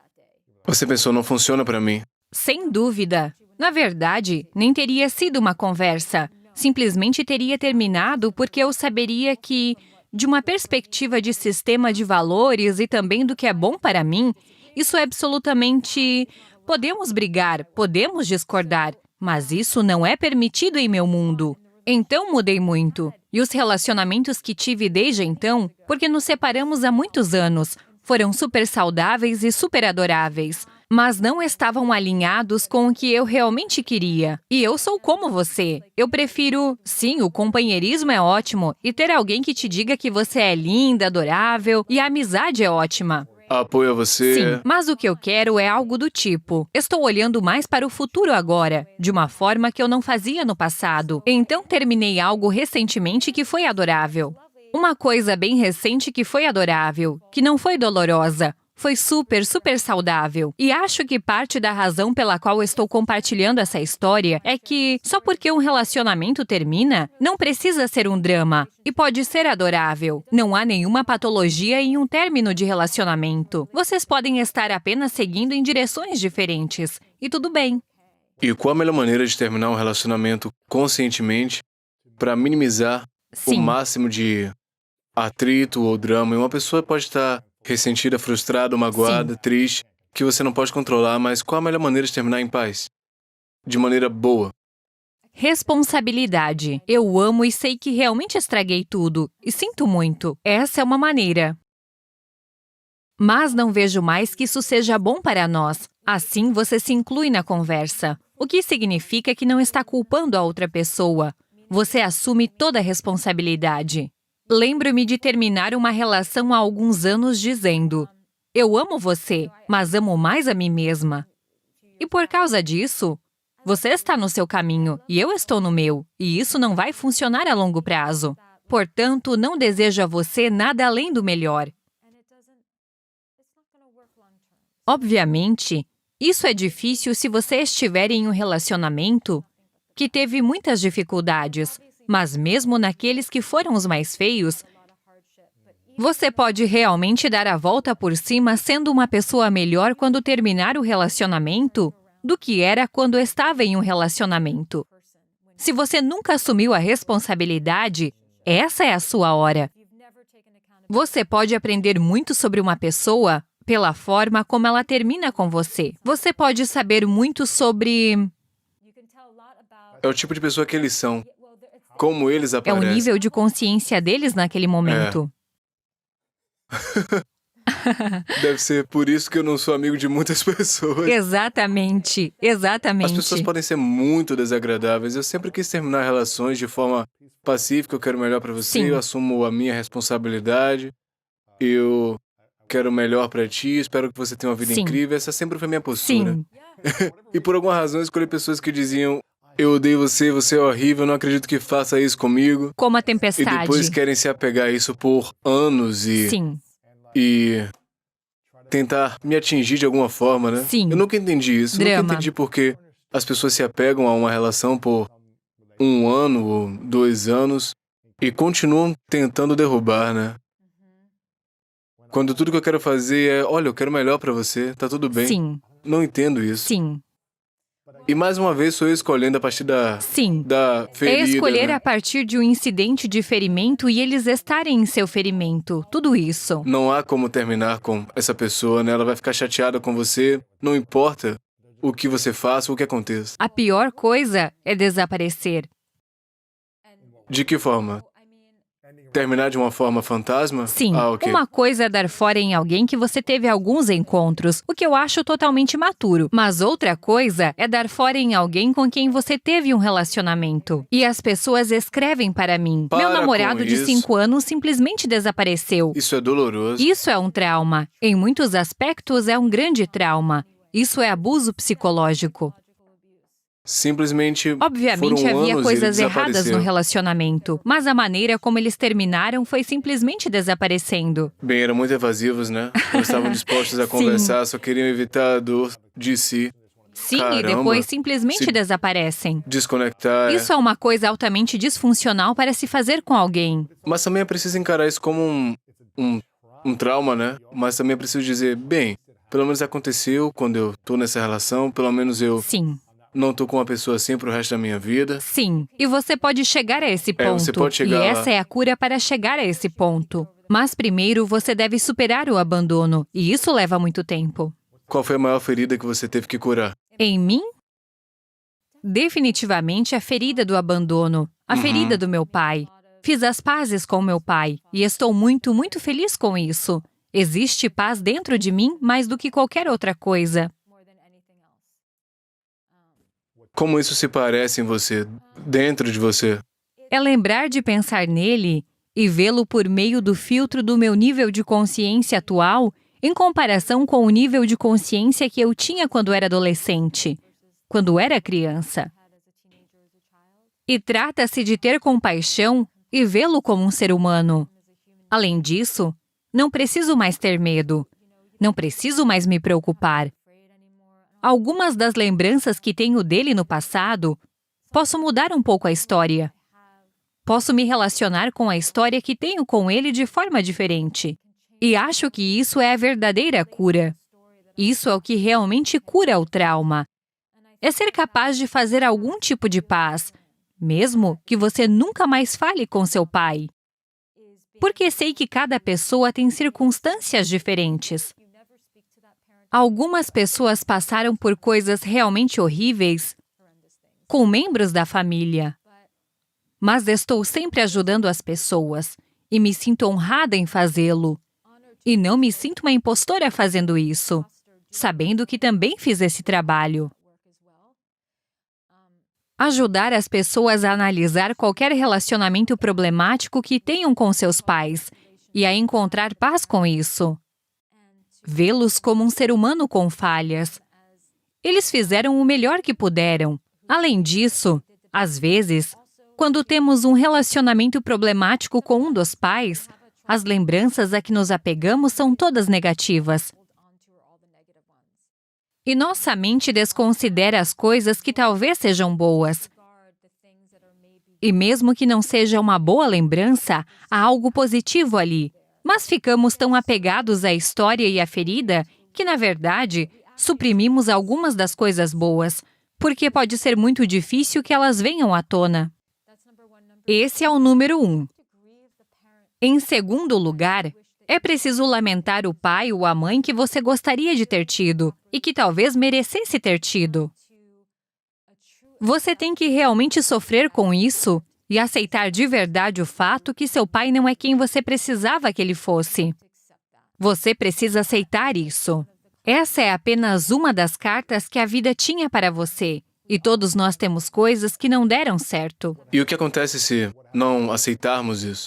Você pensou, não funciona pra mim.
Sem dúvida. Na verdade, nem teria sido uma conversa. Simplesmente teria terminado porque eu saberia que, de uma perspectiva de sistema de valores e também do que é bom para mim, isso é absolutamente... Podemos brigar, podemos discordar, mas isso não é permitido em meu mundo. Então mudei muito. E os relacionamentos que tive desde então, porque nos separamos há muitos anos, foram super saudáveis e super adoráveis, mas não estavam alinhados com o que eu realmente queria. E eu sou como você. Eu prefiro, sim, o companheirismo é ótimo, e ter alguém que te diga que você é linda, adorável, e a amizade é ótima.
Apoio a você.
Sim, mas o que eu quero é algo do tipo, estou olhando mais para o futuro agora, de uma forma que eu não fazia no passado. Então terminei algo recentemente que foi adorável. Uma coisa bem recente que foi adorável, que não foi dolorosa. Foi super, super saudável. E acho que parte da razão pela qual estou compartilhando essa história é que, só porque um relacionamento termina, não precisa ser um drama. E pode ser adorável. Não há nenhuma patologia em um término de relacionamento. Vocês podem estar apenas seguindo em direções diferentes. E tudo bem.
E qual a melhor maneira de terminar um relacionamento conscientemente para minimizar
Sim.
o máximo de atrito ou drama? E uma pessoa pode estar ressentida, frustrada, magoada, triste, que você não pode controlar, mas qual a melhor maneira de terminar em paz? De maneira boa.
Responsabilidade. Eu amo e sei que realmente estraguei tudo. E sinto muito. Essa é uma maneira. Mas não vejo mais que isso seja bom para nós. Assim, você se inclui na conversa. O que significa que não está culpando a outra pessoa. Você assume toda a responsabilidade. Lembro-me de terminar uma relação há alguns anos dizendo: eu amo você, mas amo mais a mim mesma. E por causa disso, você está no seu caminho e eu estou no meu, e isso não vai funcionar a longo prazo. Portanto, não desejo a você nada além do melhor. Obviamente, isso é difícil se você estiver em um relacionamento que teve muitas dificuldades, mas mesmo naqueles que foram os mais feios, você pode realmente dar a volta por cima sendo uma pessoa melhor quando terminar o relacionamento do que era quando estava em um relacionamento. Se você nunca assumiu a responsabilidade, essa é a sua hora. Você pode aprender muito sobre uma pessoa pela forma como ela termina com você. Você pode saber muito sobre...
É o tipo de pessoa que eles são. Como eles
É
aparecem.
o nível de consciência deles naquele momento.
Deve ser por isso que eu não sou amigo de muitas pessoas.
Exatamente, exatamente.
As pessoas podem ser muito desagradáveis. Eu sempre quis terminar relações de forma pacífica. Eu quero o melhor pra você,
Sim.
eu assumo a minha responsabilidade. Eu quero o melhor pra ti, espero que você tenha uma vida
Sim.
incrível. Essa sempre foi a minha postura.
Sim,
E por alguma razão eu escolhi pessoas que diziam: eu odeio você, você é horrível, não acredito que faça isso comigo.
como a
E
tempestade.
depois querem se apegar a isso por anos
Sim,
e tentar me atingir de alguma forma, né?
Sim.
Eu nunca entendi isso.
Drama.
Nunca entendi por que as pessoas se apegam a uma relação por 1 ano ou 2 anos e continuam tentando derrubar, né? Quando tudo que eu quero fazer é: olha, eu quero o melhor pra você, tá tudo bem.
sim,
Não entendo isso.
sim,
E mais uma vez sou eu escolhendo a partir da
sim.
ferida.
É escolher
né?
a partir de um incidente de ferimento e eles estarem em seu ferimento. Tudo isso.
Não há como terminar com essa pessoa, né? Ela vai ficar chateada com você, não importa o que você faça ou o que aconteça.
A pior coisa é desaparecer.
De que forma? Terminar de uma forma fantasma?
Sim,
Ah, ok.
uma coisa é dar fora em alguém que você teve alguns encontros, o que eu acho totalmente maturo. Mas outra coisa é dar fora em alguém com quem você teve um relacionamento. E as pessoas escrevem para mim:
Para
meu namorado
com
de
isso.
5 anos simplesmente desapareceu.
Isso é doloroso.
Isso é um trauma. Em muitos aspectos, é um grande trauma. Isso é abuso psicológico.
Simplesmente
Obviamente,
foram
havia
anos e
coisas
ele
erradas no
desapareceu.
relacionamento, mas a maneira como eles terminaram foi simplesmente desaparecendo.
Bem, eram muito evasivos, né? Não estavam dispostos a
Sim.
conversar, só queriam evitar a dor de si.
Sim, e
Caramba.
depois simplesmente
Se
desaparecem.
desconectar.
Isso é uma coisa altamente disfuncional para se fazer com alguém.
Mas também é preciso encarar isso como um trauma, né? Mas também é preciso dizer, bem, pelo menos aconteceu quando eu tô nessa relação, pelo menos eu
Sim,
não tô com uma pessoa assim pro resto da minha vida.
sim. E você pode chegar a esse ponto.
você pode chegar
e
lá.
essa é a cura para chegar a esse ponto. Mas primeiro você deve superar o abandono. E isso leva muito tempo.
Qual foi a maior ferida que você teve que curar?
Em mim? Definitivamente a ferida do abandono. A ferida do meu pai. Fiz as pazes com meu pai. E estou muito, muito feliz com isso. Existe paz dentro de mim mais do que qualquer outra coisa.
Como isso se parece em você, dentro de você?
É lembrar de pensar nele e vê-lo por meio do filtro do meu nível de consciência atual em comparação com o nível de consciência que eu tinha quando era adolescente, quando era criança. E trata-se de ter compaixão e vê-lo como um ser humano. Além disso, não preciso mais ter medo. Não preciso mais me preocupar. Algumas das lembranças que tenho dele no passado, posso mudar um pouco a história. Posso me relacionar com a história que tenho com ele de forma diferente. E acho que isso é a verdadeira cura. Isso é o que realmente cura o trauma. É ser capaz de fazer algum tipo de paz, mesmo que você nunca mais fale com seu pai. Porque sei que cada pessoa tem circunstâncias diferentes. Algumas pessoas passaram por coisas realmente horríveis com membros da família. Mas estou sempre ajudando as pessoas e me sinto honrada em fazê-lo. E não me sinto uma impostora fazendo isso, sabendo que também fiz esse trabalho. Ajudar as pessoas a analisar qualquer relacionamento problemático que tenham com seus pais e a encontrar paz com isso. Vê-los como um ser humano com falhas. Eles fizeram o melhor que puderam. Além disso, às vezes, quando temos um relacionamento problemático com um dos pais, as lembranças a que nos apegamos são todas negativas. E nossa mente desconsidera as coisas que talvez sejam boas. E mesmo que não seja uma boa lembrança, há algo positivo ali. Mas ficamos tão apegados à história e à ferida que, na verdade, suprimimos algumas das coisas boas, porque pode ser muito difícil que elas venham à tona. Esse é o número 1. Em segundo lugar, é preciso lamentar o pai ou a mãe que você gostaria de ter tido e que talvez merecesse ter tido. Você tem que realmente sofrer com isso e aceitar de verdade o fato que seu pai não é quem você precisava que ele fosse. Você precisa aceitar isso. Essa é apenas uma das cartas que a vida tinha para você. E todos nós temos coisas que não deram certo.
E o que acontece se não aceitarmos isso?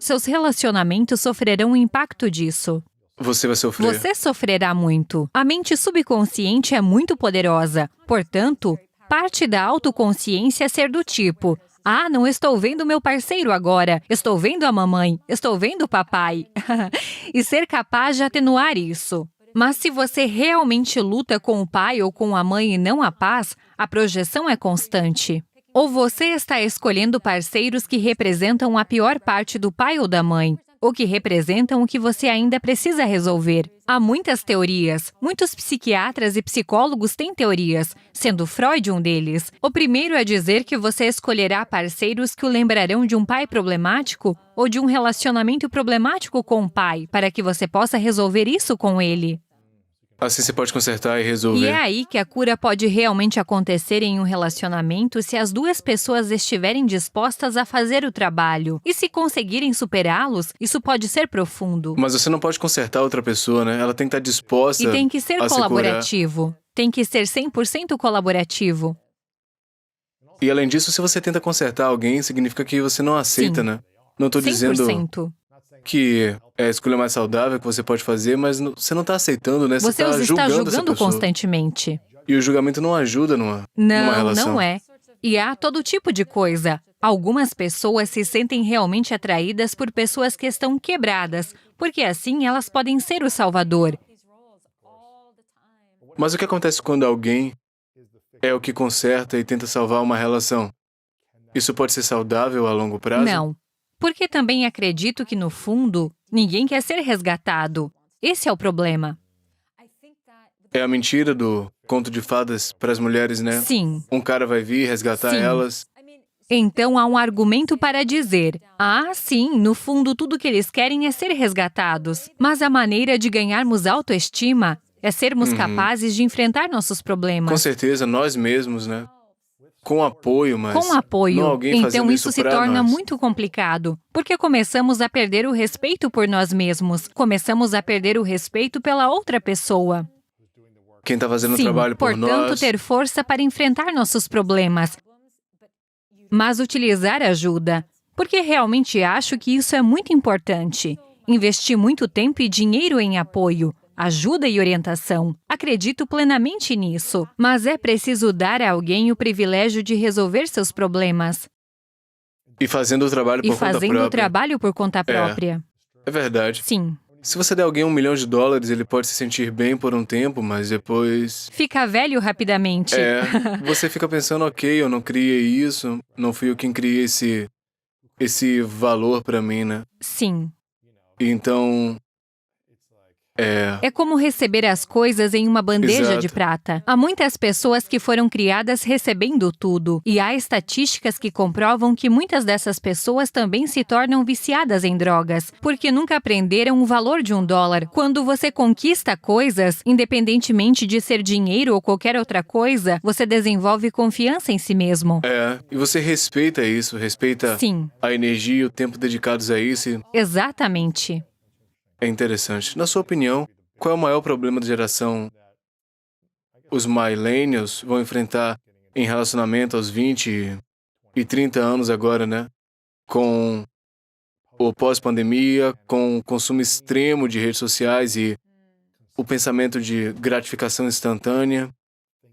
Seus relacionamentos sofrerão o impacto disso.
Você vai sofrer.
Você sofrerá muito. A mente subconsciente é muito poderosa. Portanto, parte da autoconsciência é ser do tipo: ah, não estou vendo meu parceiro agora. Estou vendo a mamãe. Estou vendo o papai. E ser capaz de atenuar isso. Mas se você realmente luta com o pai ou com a mãe e não a paz, a projeção é constante. Ou você está escolhendo parceiros que representam a pior parte do pai ou da mãe, ou que representam o que você ainda precisa resolver. Há muitas teorias. Muitos psiquiatras e psicólogos têm teorias, sendo Freud um deles. O primeiro é dizer que você escolherá parceiros que o lembrarão de um pai problemático ou de um relacionamento problemático com o pai, para que você possa resolver isso com ele.
Assim você pode consertar e resolver.
E é aí que a cura pode realmente acontecer em um relacionamento se as duas pessoas estiverem dispostas a fazer o trabalho. E se conseguirem superá-los, isso pode ser profundo.
Mas você não pode consertar outra pessoa, né? Ela tem que estar disposta
E tem que ser
a se
colaborativo. Tem que ser 100% colaborativo.
curar. E além disso, se você tenta consertar alguém, significa que você não aceita,
Sim.
né? Não estou dizendo
100%.
que é a escolha mais saudável que você pode fazer, mas você não está aceitando, né?
Você
está
os está
julgando essa
julgando
pessoa. E
constantemente.
o julgamento não ajuda numa
Não,
relação.
não é. E há todo tipo de coisa. Algumas pessoas se sentem realmente atraídas por pessoas que estão quebradas, porque assim elas podem ser o salvador.
Mas o que acontece quando alguém é o que conserta e tenta salvar uma relação. Isso pode ser saudável a longo prazo?
Não. Porque também acredito que, no fundo, ninguém quer ser resgatado. Esse é o problema.
É a mentira do conto de fadas para as mulheres, né?
Sim.
Um cara vai vir resgatar
Sim.
elas.
Então há um argumento para dizer: sim, no fundo tudo que eles querem é ser resgatados. Mas a maneira de ganharmos autoestima é sermos capazes de enfrentar nossos problemas.
Com certeza, nós mesmos, né? Com apoio, mas
Com apoio.
não alguém
Então
fazendo
isso se
pra
torna
nós.
muito complicado, porque começamos a perder o respeito por nós mesmos. Começamos a perder o respeito pela outra pessoa.
Quem está fazendo o
Sim,
trabalho por
portanto,
nós.
ter força para enfrentar nossos problemas. Mas utilizar ajuda, porque realmente acho que isso é muito importante. Investir muito tempo e dinheiro em apoio, ajuda e orientação. Acredito plenamente nisso, mas é preciso dar a alguém o privilégio de resolver seus problemas.
E fazendo o trabalho
E
por conta
fazendo o
própria.
trabalho por conta própria.
É verdade.
Sim.
Se você der alguém $1 milhão, ele pode se sentir bem por um tempo, mas depois...
Fica velho rapidamente.
Você fica pensando, ok, eu não criei isso, não fui eu quem criei esse valor pra mim, né?
Sim.
E então...
É como receber as coisas em uma bandeja
Exato.
de prata. Há muitas pessoas que foram criadas recebendo tudo. E há estatísticas que comprovam que muitas dessas pessoas também se tornam viciadas em drogas, porque nunca aprenderam o valor de $1. Quando você conquista coisas, independentemente de ser dinheiro ou qualquer outra coisa, você desenvolve confiança em si mesmo.
E você respeita isso, respeita
Sim.
a energia e o tempo dedicados a isso. E
Exatamente.
é interessante. Na sua opinião, qual é o maior problema da geração os millennials vão enfrentar em relacionamento aos 20 e 30 anos agora, né? Com o pós-pandemia, com o consumo extremo de redes sociais e o pensamento de gratificação instantânea,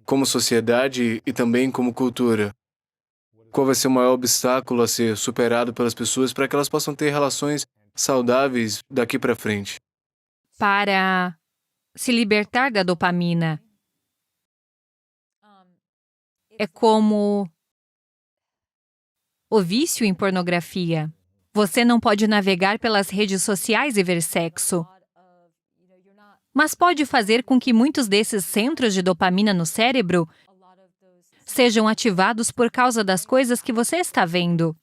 como sociedade e também como cultura. Qual vai ser o maior obstáculo a ser superado pelas pessoas para que elas possam ter relações saudáveis daqui para frente?
Para se libertar da dopamina. É como o vício em pornografia. Você não pode navegar pelas redes sociais e ver sexo, mas pode fazer com que muitos desses centros de dopamina no cérebro sejam ativados por causa das coisas que você está vendo.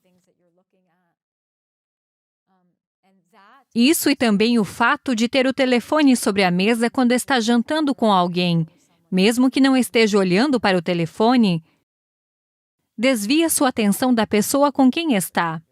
Isso e também o fato de ter o telefone sobre a mesa quando está jantando com alguém, mesmo que não esteja olhando para o telefone, desvia sua atenção da pessoa com quem está.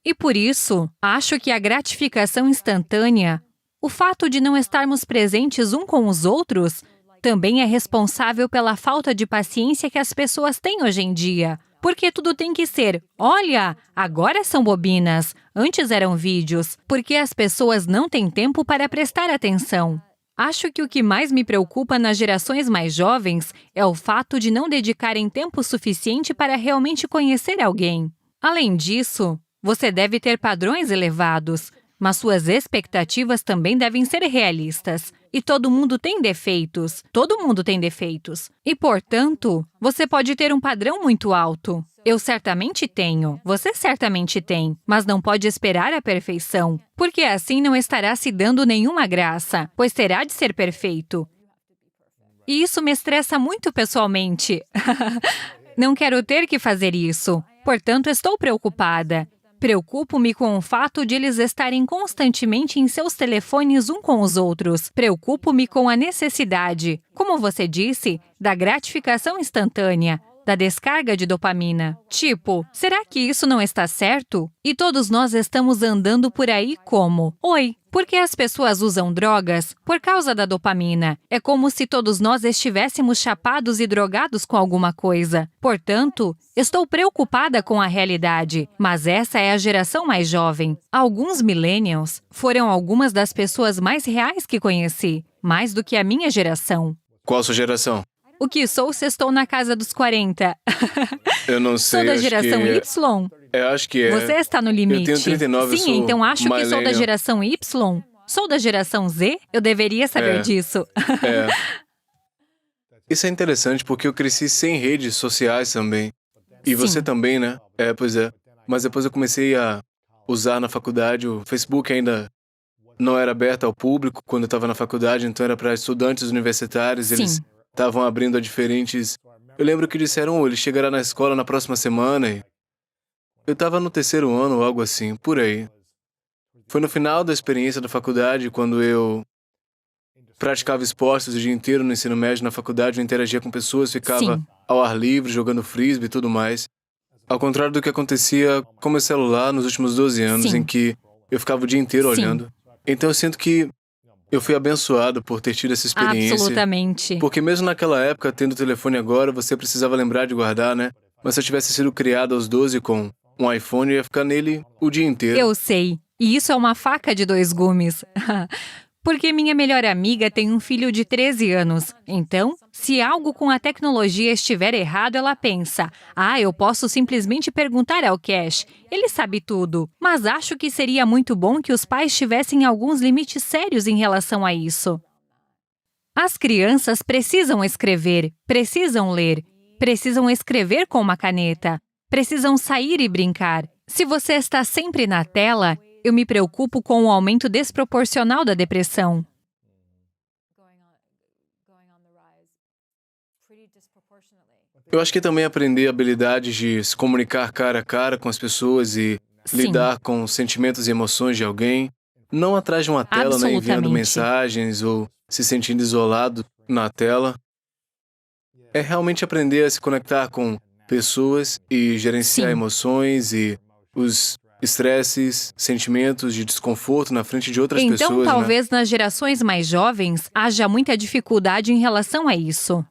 E por isso, acho que a gratificação instantânea, o fato de não estarmos presentes um com os outros, também é responsável pela falta de paciência que as pessoas têm hoje em dia. Porque tudo tem que ser, olha, agora são bobinas, antes eram vídeos, porque as pessoas não têm tempo para prestar atenção. Acho que o que mais me preocupa nas gerações mais jovens é o fato de não dedicarem tempo suficiente para realmente conhecer alguém. Além disso, você deve ter padrões elevados, mas suas expectativas também devem ser realistas. E todo mundo tem defeitos. Todo mundo tem defeitos. E, portanto, você pode ter um padrão muito alto. Eu certamente tenho. Você certamente tem. Mas não pode esperar a perfeição. Porque assim não estará se dando nenhuma graça, pois terá de ser perfeito. E isso me estressa muito pessoalmente. Não quero ter que fazer isso. Portanto, estou preocupada. Preocupo-me com o fato de eles estarem constantemente em seus telefones um com os outros. Preocupo-me com a necessidade, como você disse, da gratificação instantânea, da descarga de dopamina. Tipo, será que isso não está certo? E todos nós estamos andando por aí como? Oi, por que as pessoas usam drogas? Por causa da dopamina. É como se todos nós estivéssemos chapados e drogados com alguma coisa. Portanto, estou preocupada com a realidade. Mas essa é a geração mais jovem. Alguns millennials foram algumas das pessoas mais reais que conheci, mais do que a minha geração.
Qual a sua geração?
O que sou se estou na casa dos 40?
Eu não sei.
Sou da
acho
geração
que...
Y?
Eu acho que é.
Você está no limite.
Eu tenho 39,
Sim,
sou
então acho que sou da
millennial.
geração Y. Sou da geração Z? Eu deveria saber disso.
Isso é interessante porque eu cresci sem redes sociais também. E você
Sim.
também, né? Pois é. Mas depois eu comecei a usar na faculdade. O Facebook ainda não era aberto ao público quando eu estava na faculdade, então era para estudantes universitários. Eles
Sim.
estavam abrindo a diferentes... Eu lembro que disseram, ele chegará na escola na próxima semana. E eu estava no 3º ano ou algo assim, por aí. Foi no final da experiência da faculdade, quando eu praticava esportes o dia inteiro no ensino médio, na faculdade, eu interagia com pessoas, ficava
Sim.
ao ar livre, jogando frisbee e tudo mais. Ao contrário do que acontecia com meu celular nos últimos 12 anos,
Sim.
em que eu ficava o dia inteiro
Sim.
olhando. Então eu sinto que eu fui abençoado por ter tido essa experiência.
Absolutamente.
Porque mesmo naquela época, tendo o telefone agora, você precisava lembrar de guardar, né? Mas se eu tivesse sido criado aos 12 com um iPhone, eu ia ficar nele o dia inteiro.
Eu sei. E isso é uma faca de 2 gumes. Porque minha melhor amiga tem um filho de 13 anos. Então, se algo com a tecnologia estiver errado, ela pensa: eu posso simplesmente perguntar ao Cash. Ele sabe tudo. Mas acho que seria muito bom que os pais tivessem alguns limites sérios em relação a isso. As crianças precisam escrever, precisam ler, precisam escrever com uma caneta, precisam sair e brincar. Se você está sempre na tela, eu me preocupo com o aumento desproporcional da depressão.
Eu acho que também aprender habilidades de se comunicar cara a cara com as pessoas e
Sim.
lidar com os sentimentos e emoções de alguém, não atrás de uma tela, né, enviando
Absolutamente.
mensagens ou se sentindo isolado na tela. É realmente aprender a se conectar com pessoas e gerenciar
Sim.
emoções e os estresses, sentimentos de desconforto na frente de outras
Então,
pessoas, né?
talvez nas gerações mais jovens haja muita dificuldade em relação a isso.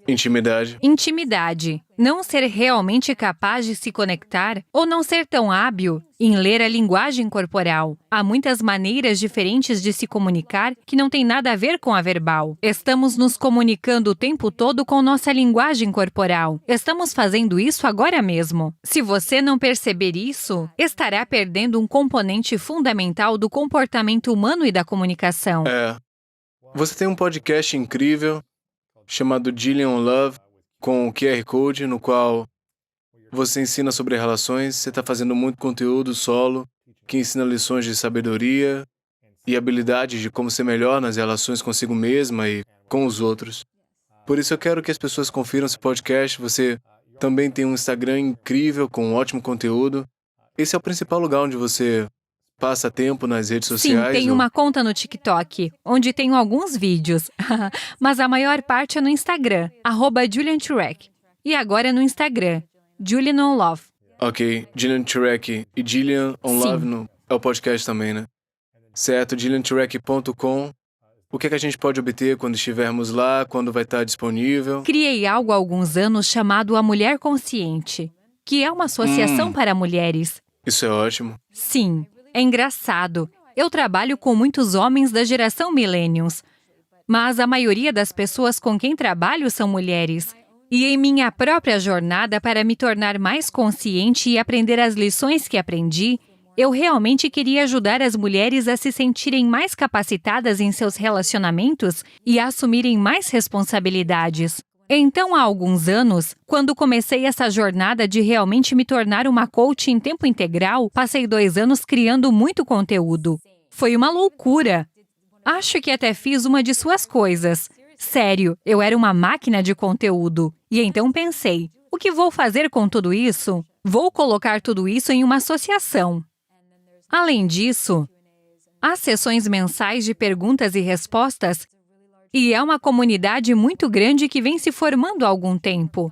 Intimidade.
Intimidade. Não ser realmente capaz de se conectar ou não ser tão hábil em ler a linguagem corporal. Há muitas maneiras diferentes de se comunicar que não têm nada a ver com a verbal. Estamos nos comunicando o tempo todo com nossa linguagem corporal. Estamos fazendo isso agora mesmo. Se você não perceber isso, estará perdendo um componente fundamental do comportamento humano e da comunicação.
Você tem um podcast incrível chamado Jillian on Love, com o QR Code, no qual você ensina sobre relações. Você está fazendo muito conteúdo solo, que ensina lições de sabedoria e habilidades de como ser melhor nas relações consigo mesma e com os outros. Por isso eu quero que as pessoas confiram esse podcast. Você também tem um Instagram incrível, com um ótimo conteúdo. Esse é o principal lugar onde você passa tempo nas redes
Sim,
sociais?
tenho
ou-
uma conta no TikTok, onde tenho alguns vídeos, mas a maior parte é no Instagram, @JulianTurek. E agora é no Instagram, Julian on Love.
Ok, Jillian Turek e Jillian on
Sim.
Love é o podcast também, né? Certo, JillianTurek.com. O que é que a gente pode obter quando estivermos lá, quando vai estar disponível?
Criei algo há alguns anos chamado A Mulher Consciente, que é uma associação para mulheres.
Isso é ótimo.
Sim, é engraçado. Eu trabalho com muitos homens da geração Millennials, mas a maioria das pessoas com quem trabalho são mulheres. E em minha própria jornada para me tornar mais consciente e aprender as lições que aprendi, eu realmente queria ajudar as mulheres a se sentirem mais capacitadas em seus relacionamentos e a assumirem mais responsabilidades. Então, há alguns anos, quando comecei essa jornada de realmente me tornar uma coach em tempo integral, passei 2 anos criando muito conteúdo. Foi uma loucura. Acho que até fiz uma de suas coisas. Sério, eu era uma máquina de conteúdo. E então pensei, o que vou fazer com tudo isso? Vou colocar tudo isso em uma associação. Além disso, há sessões mensais de perguntas e respostas, e é uma comunidade muito grande que vem se formando há algum tempo.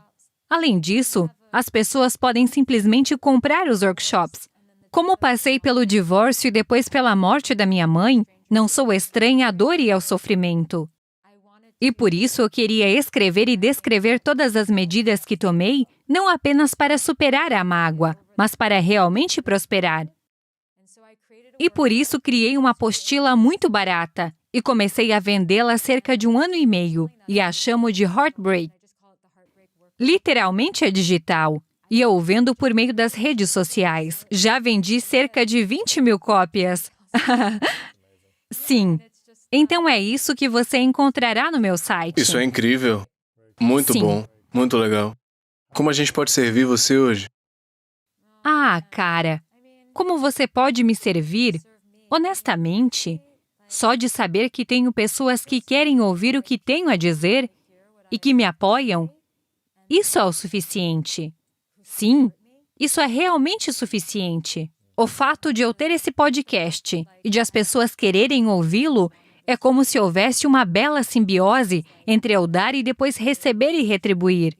Além disso, as pessoas podem simplesmente comprar os workshops. Como passei pelo divórcio e depois pela morte da minha mãe, não sou estranha à dor e ao sofrimento. E por isso eu queria escrever e descrever todas as medidas que tomei, não apenas para superar a mágoa, mas para realmente prosperar. E por isso criei uma apostila muito barata e comecei a vendê-la há cerca de 1 ano e meio, e a chamo de Heartbreak. Literalmente é digital, e eu o vendo por meio das redes sociais. Já vendi cerca de 20 mil cópias. Sim, Então é isso que você encontrará no meu site.
Isso é incrível. Muito
Sim.
bom. Muito legal. Como a gente pode servir você hoje?
Ah, cara, como você pode me servir? Honestamente, só de saber que tenho pessoas que querem ouvir o que tenho a dizer e que me apoiam, isso é o suficiente. Sim, isso é realmente suficiente. O fato de eu ter esse podcast e de as pessoas quererem ouvi-lo é como se houvesse uma bela simbiose entre eu dar e depois receber e retribuir.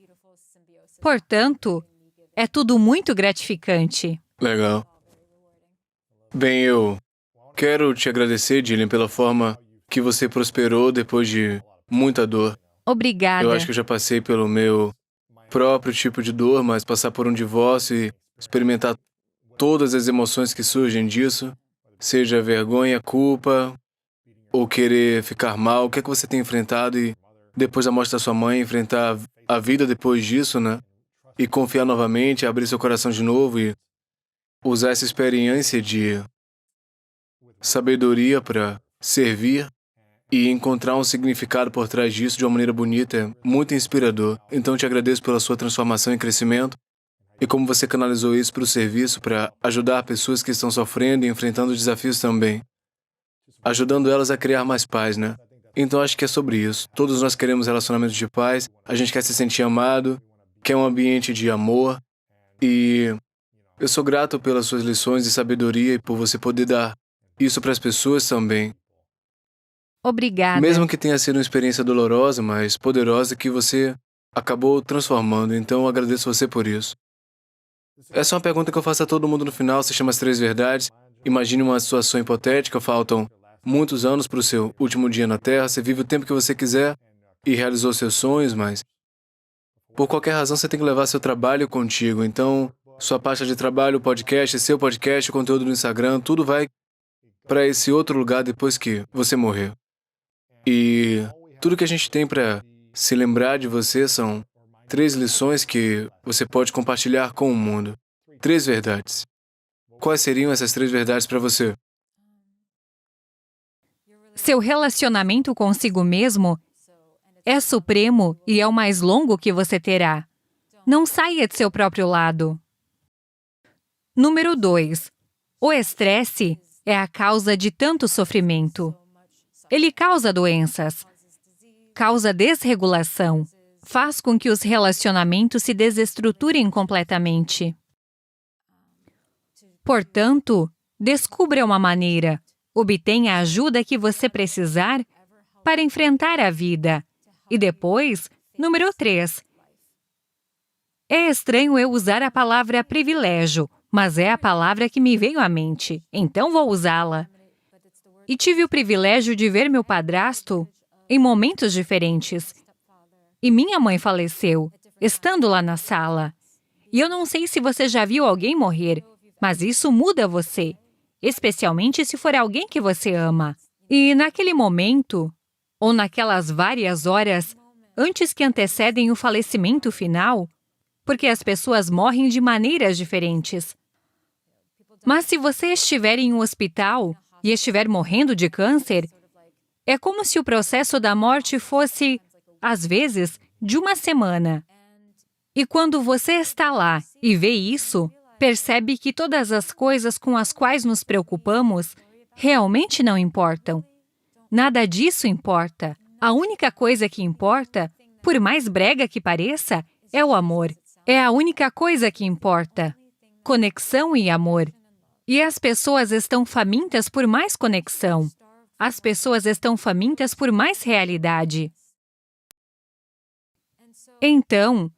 Portanto, é tudo muito gratificante.
Legal. Bem, eu quero te agradecer, Jillian, pela forma que você prosperou depois de muita dor.
Obrigada.
Eu acho que eu já passei pelo meu próprio tipo de dor, mas passar por um divórcio e experimentar todas as emoções que surgem disso, seja vergonha, culpa, ou querer ficar mal, o que é que você tem enfrentado e depois da morte da sua mãe, enfrentar a vida depois disso, né? E confiar novamente, abrir seu coração de novo e usar essa experiência de sabedoria para servir e encontrar um significado por trás disso de uma maneira bonita é muito inspirador. Então, te agradeço pela sua transformação e crescimento e como você canalizou isso para o serviço, para ajudar pessoas que estão sofrendo e enfrentando desafios também, ajudando elas a criar mais paz, né? Então, acho que é sobre isso. Todos nós queremos relacionamentos de paz, a gente quer se sentir amado, quer um ambiente de amor e eu sou grato pelas suas lições de sabedoria e por você poder dar isso para as pessoas também.
Obrigada.
Mesmo que tenha sido uma experiência dolorosa, mas poderosa, que você acabou transformando. Então, eu agradeço você por isso. Essa é uma pergunta que eu faço a todo mundo no final, se chama As Três Verdades. Imagine uma situação hipotética, faltam muitos anos para o seu último dia na Terra, você vive o tempo que você quiser e realizou seus sonhos, mas por qualquer razão você tem que levar seu trabalho contigo. Então, sua pasta de trabalho, o podcast, seu podcast, o conteúdo no Instagram, tudo vai para esse outro lugar depois que você morrer. E tudo que a gente tem para se lembrar de você são 3 lições que você pode compartilhar com o mundo. 3 verdades. Quais seriam essas 3 verdades para você?
Seu relacionamento consigo mesmo é supremo e é o mais longo que você terá. Não saia de seu próprio lado. Número 2. O estresse é a causa de tanto sofrimento. Ele causa doenças, causa desregulação, faz com que os relacionamentos se desestruturem completamente. Portanto, descubra uma maneira, obtenha a ajuda que você precisar para enfrentar a vida. E depois, número 3. É estranho eu usar a palavra privilégio, mas é a palavra que me veio à mente, então vou usá-la. E tive o privilégio de ver meu padrasto em momentos diferentes. E minha mãe faleceu, estando lá na sala. E eu não sei se você já viu alguém morrer, mas isso muda você, especialmente se for alguém que você ama. E naquele momento, ou naquelas várias horas antes que antecedem o falecimento final, porque as pessoas morrem de maneiras diferentes. Mas se você estiver em um hospital e estiver morrendo de câncer, é como se o processo da morte fosse, às vezes, de uma semana. E quando você está lá e vê isso, percebe que todas as coisas com as quais nos preocupamos realmente não importam. Nada disso importa. A única coisa que importa, por mais brega que pareça, é o amor. É a única coisa que importa. Conexão e amor. E as pessoas estão famintas por mais conexão. As pessoas estão famintas por mais realidade. Então,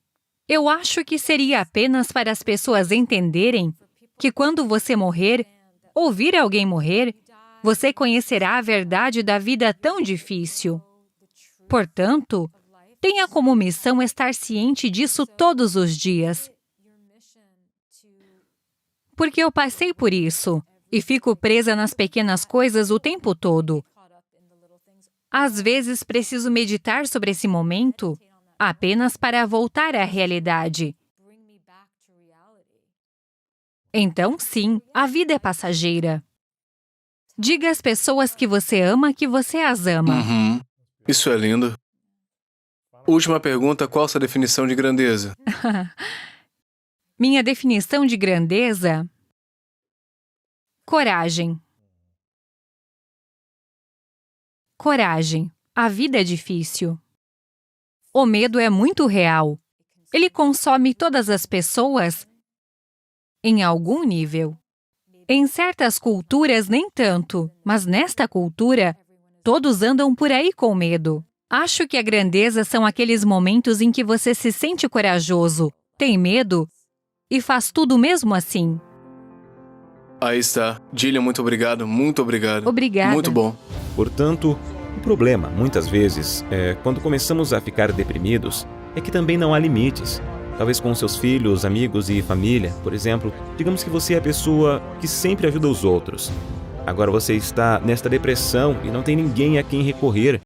eu acho que seria apenas para as pessoas entenderem que quando você morrer, ouvir alguém morrer, você conhecerá a verdade da vida tão difícil. Portanto, tenha como missão estar ciente disso todos os dias. Porque eu passei por isso e fico presa nas pequenas coisas o tempo todo. Às vezes preciso meditar sobre esse momento apenas para voltar à realidade. Então, sim, a vida é passageira. Diga às pessoas que você ama que você as ama.
Uhum. Isso é lindo. Última pergunta, qual a sua definição de grandeza?
Minha definição de grandeza? Coragem. Coragem. A vida é difícil. O medo é muito real. Ele consome todas as pessoas em algum nível. Em certas culturas, nem tanto, mas nesta cultura, todos andam por aí com medo. Acho que a grandeza são aqueles momentos em que você se sente corajoso, tem medo e faz tudo mesmo assim.
Aí está. Jillian, muito obrigado. Muito obrigado.
Obrigada.
Muito bom.
Portanto, o problema, muitas vezes, quando começamos a ficar deprimidos, é que também não há limites. Talvez com seus filhos, amigos e família, por exemplo, digamos que você é a pessoa que sempre ajuda os outros. Agora você está nesta depressão e não tem ninguém a quem recorrer.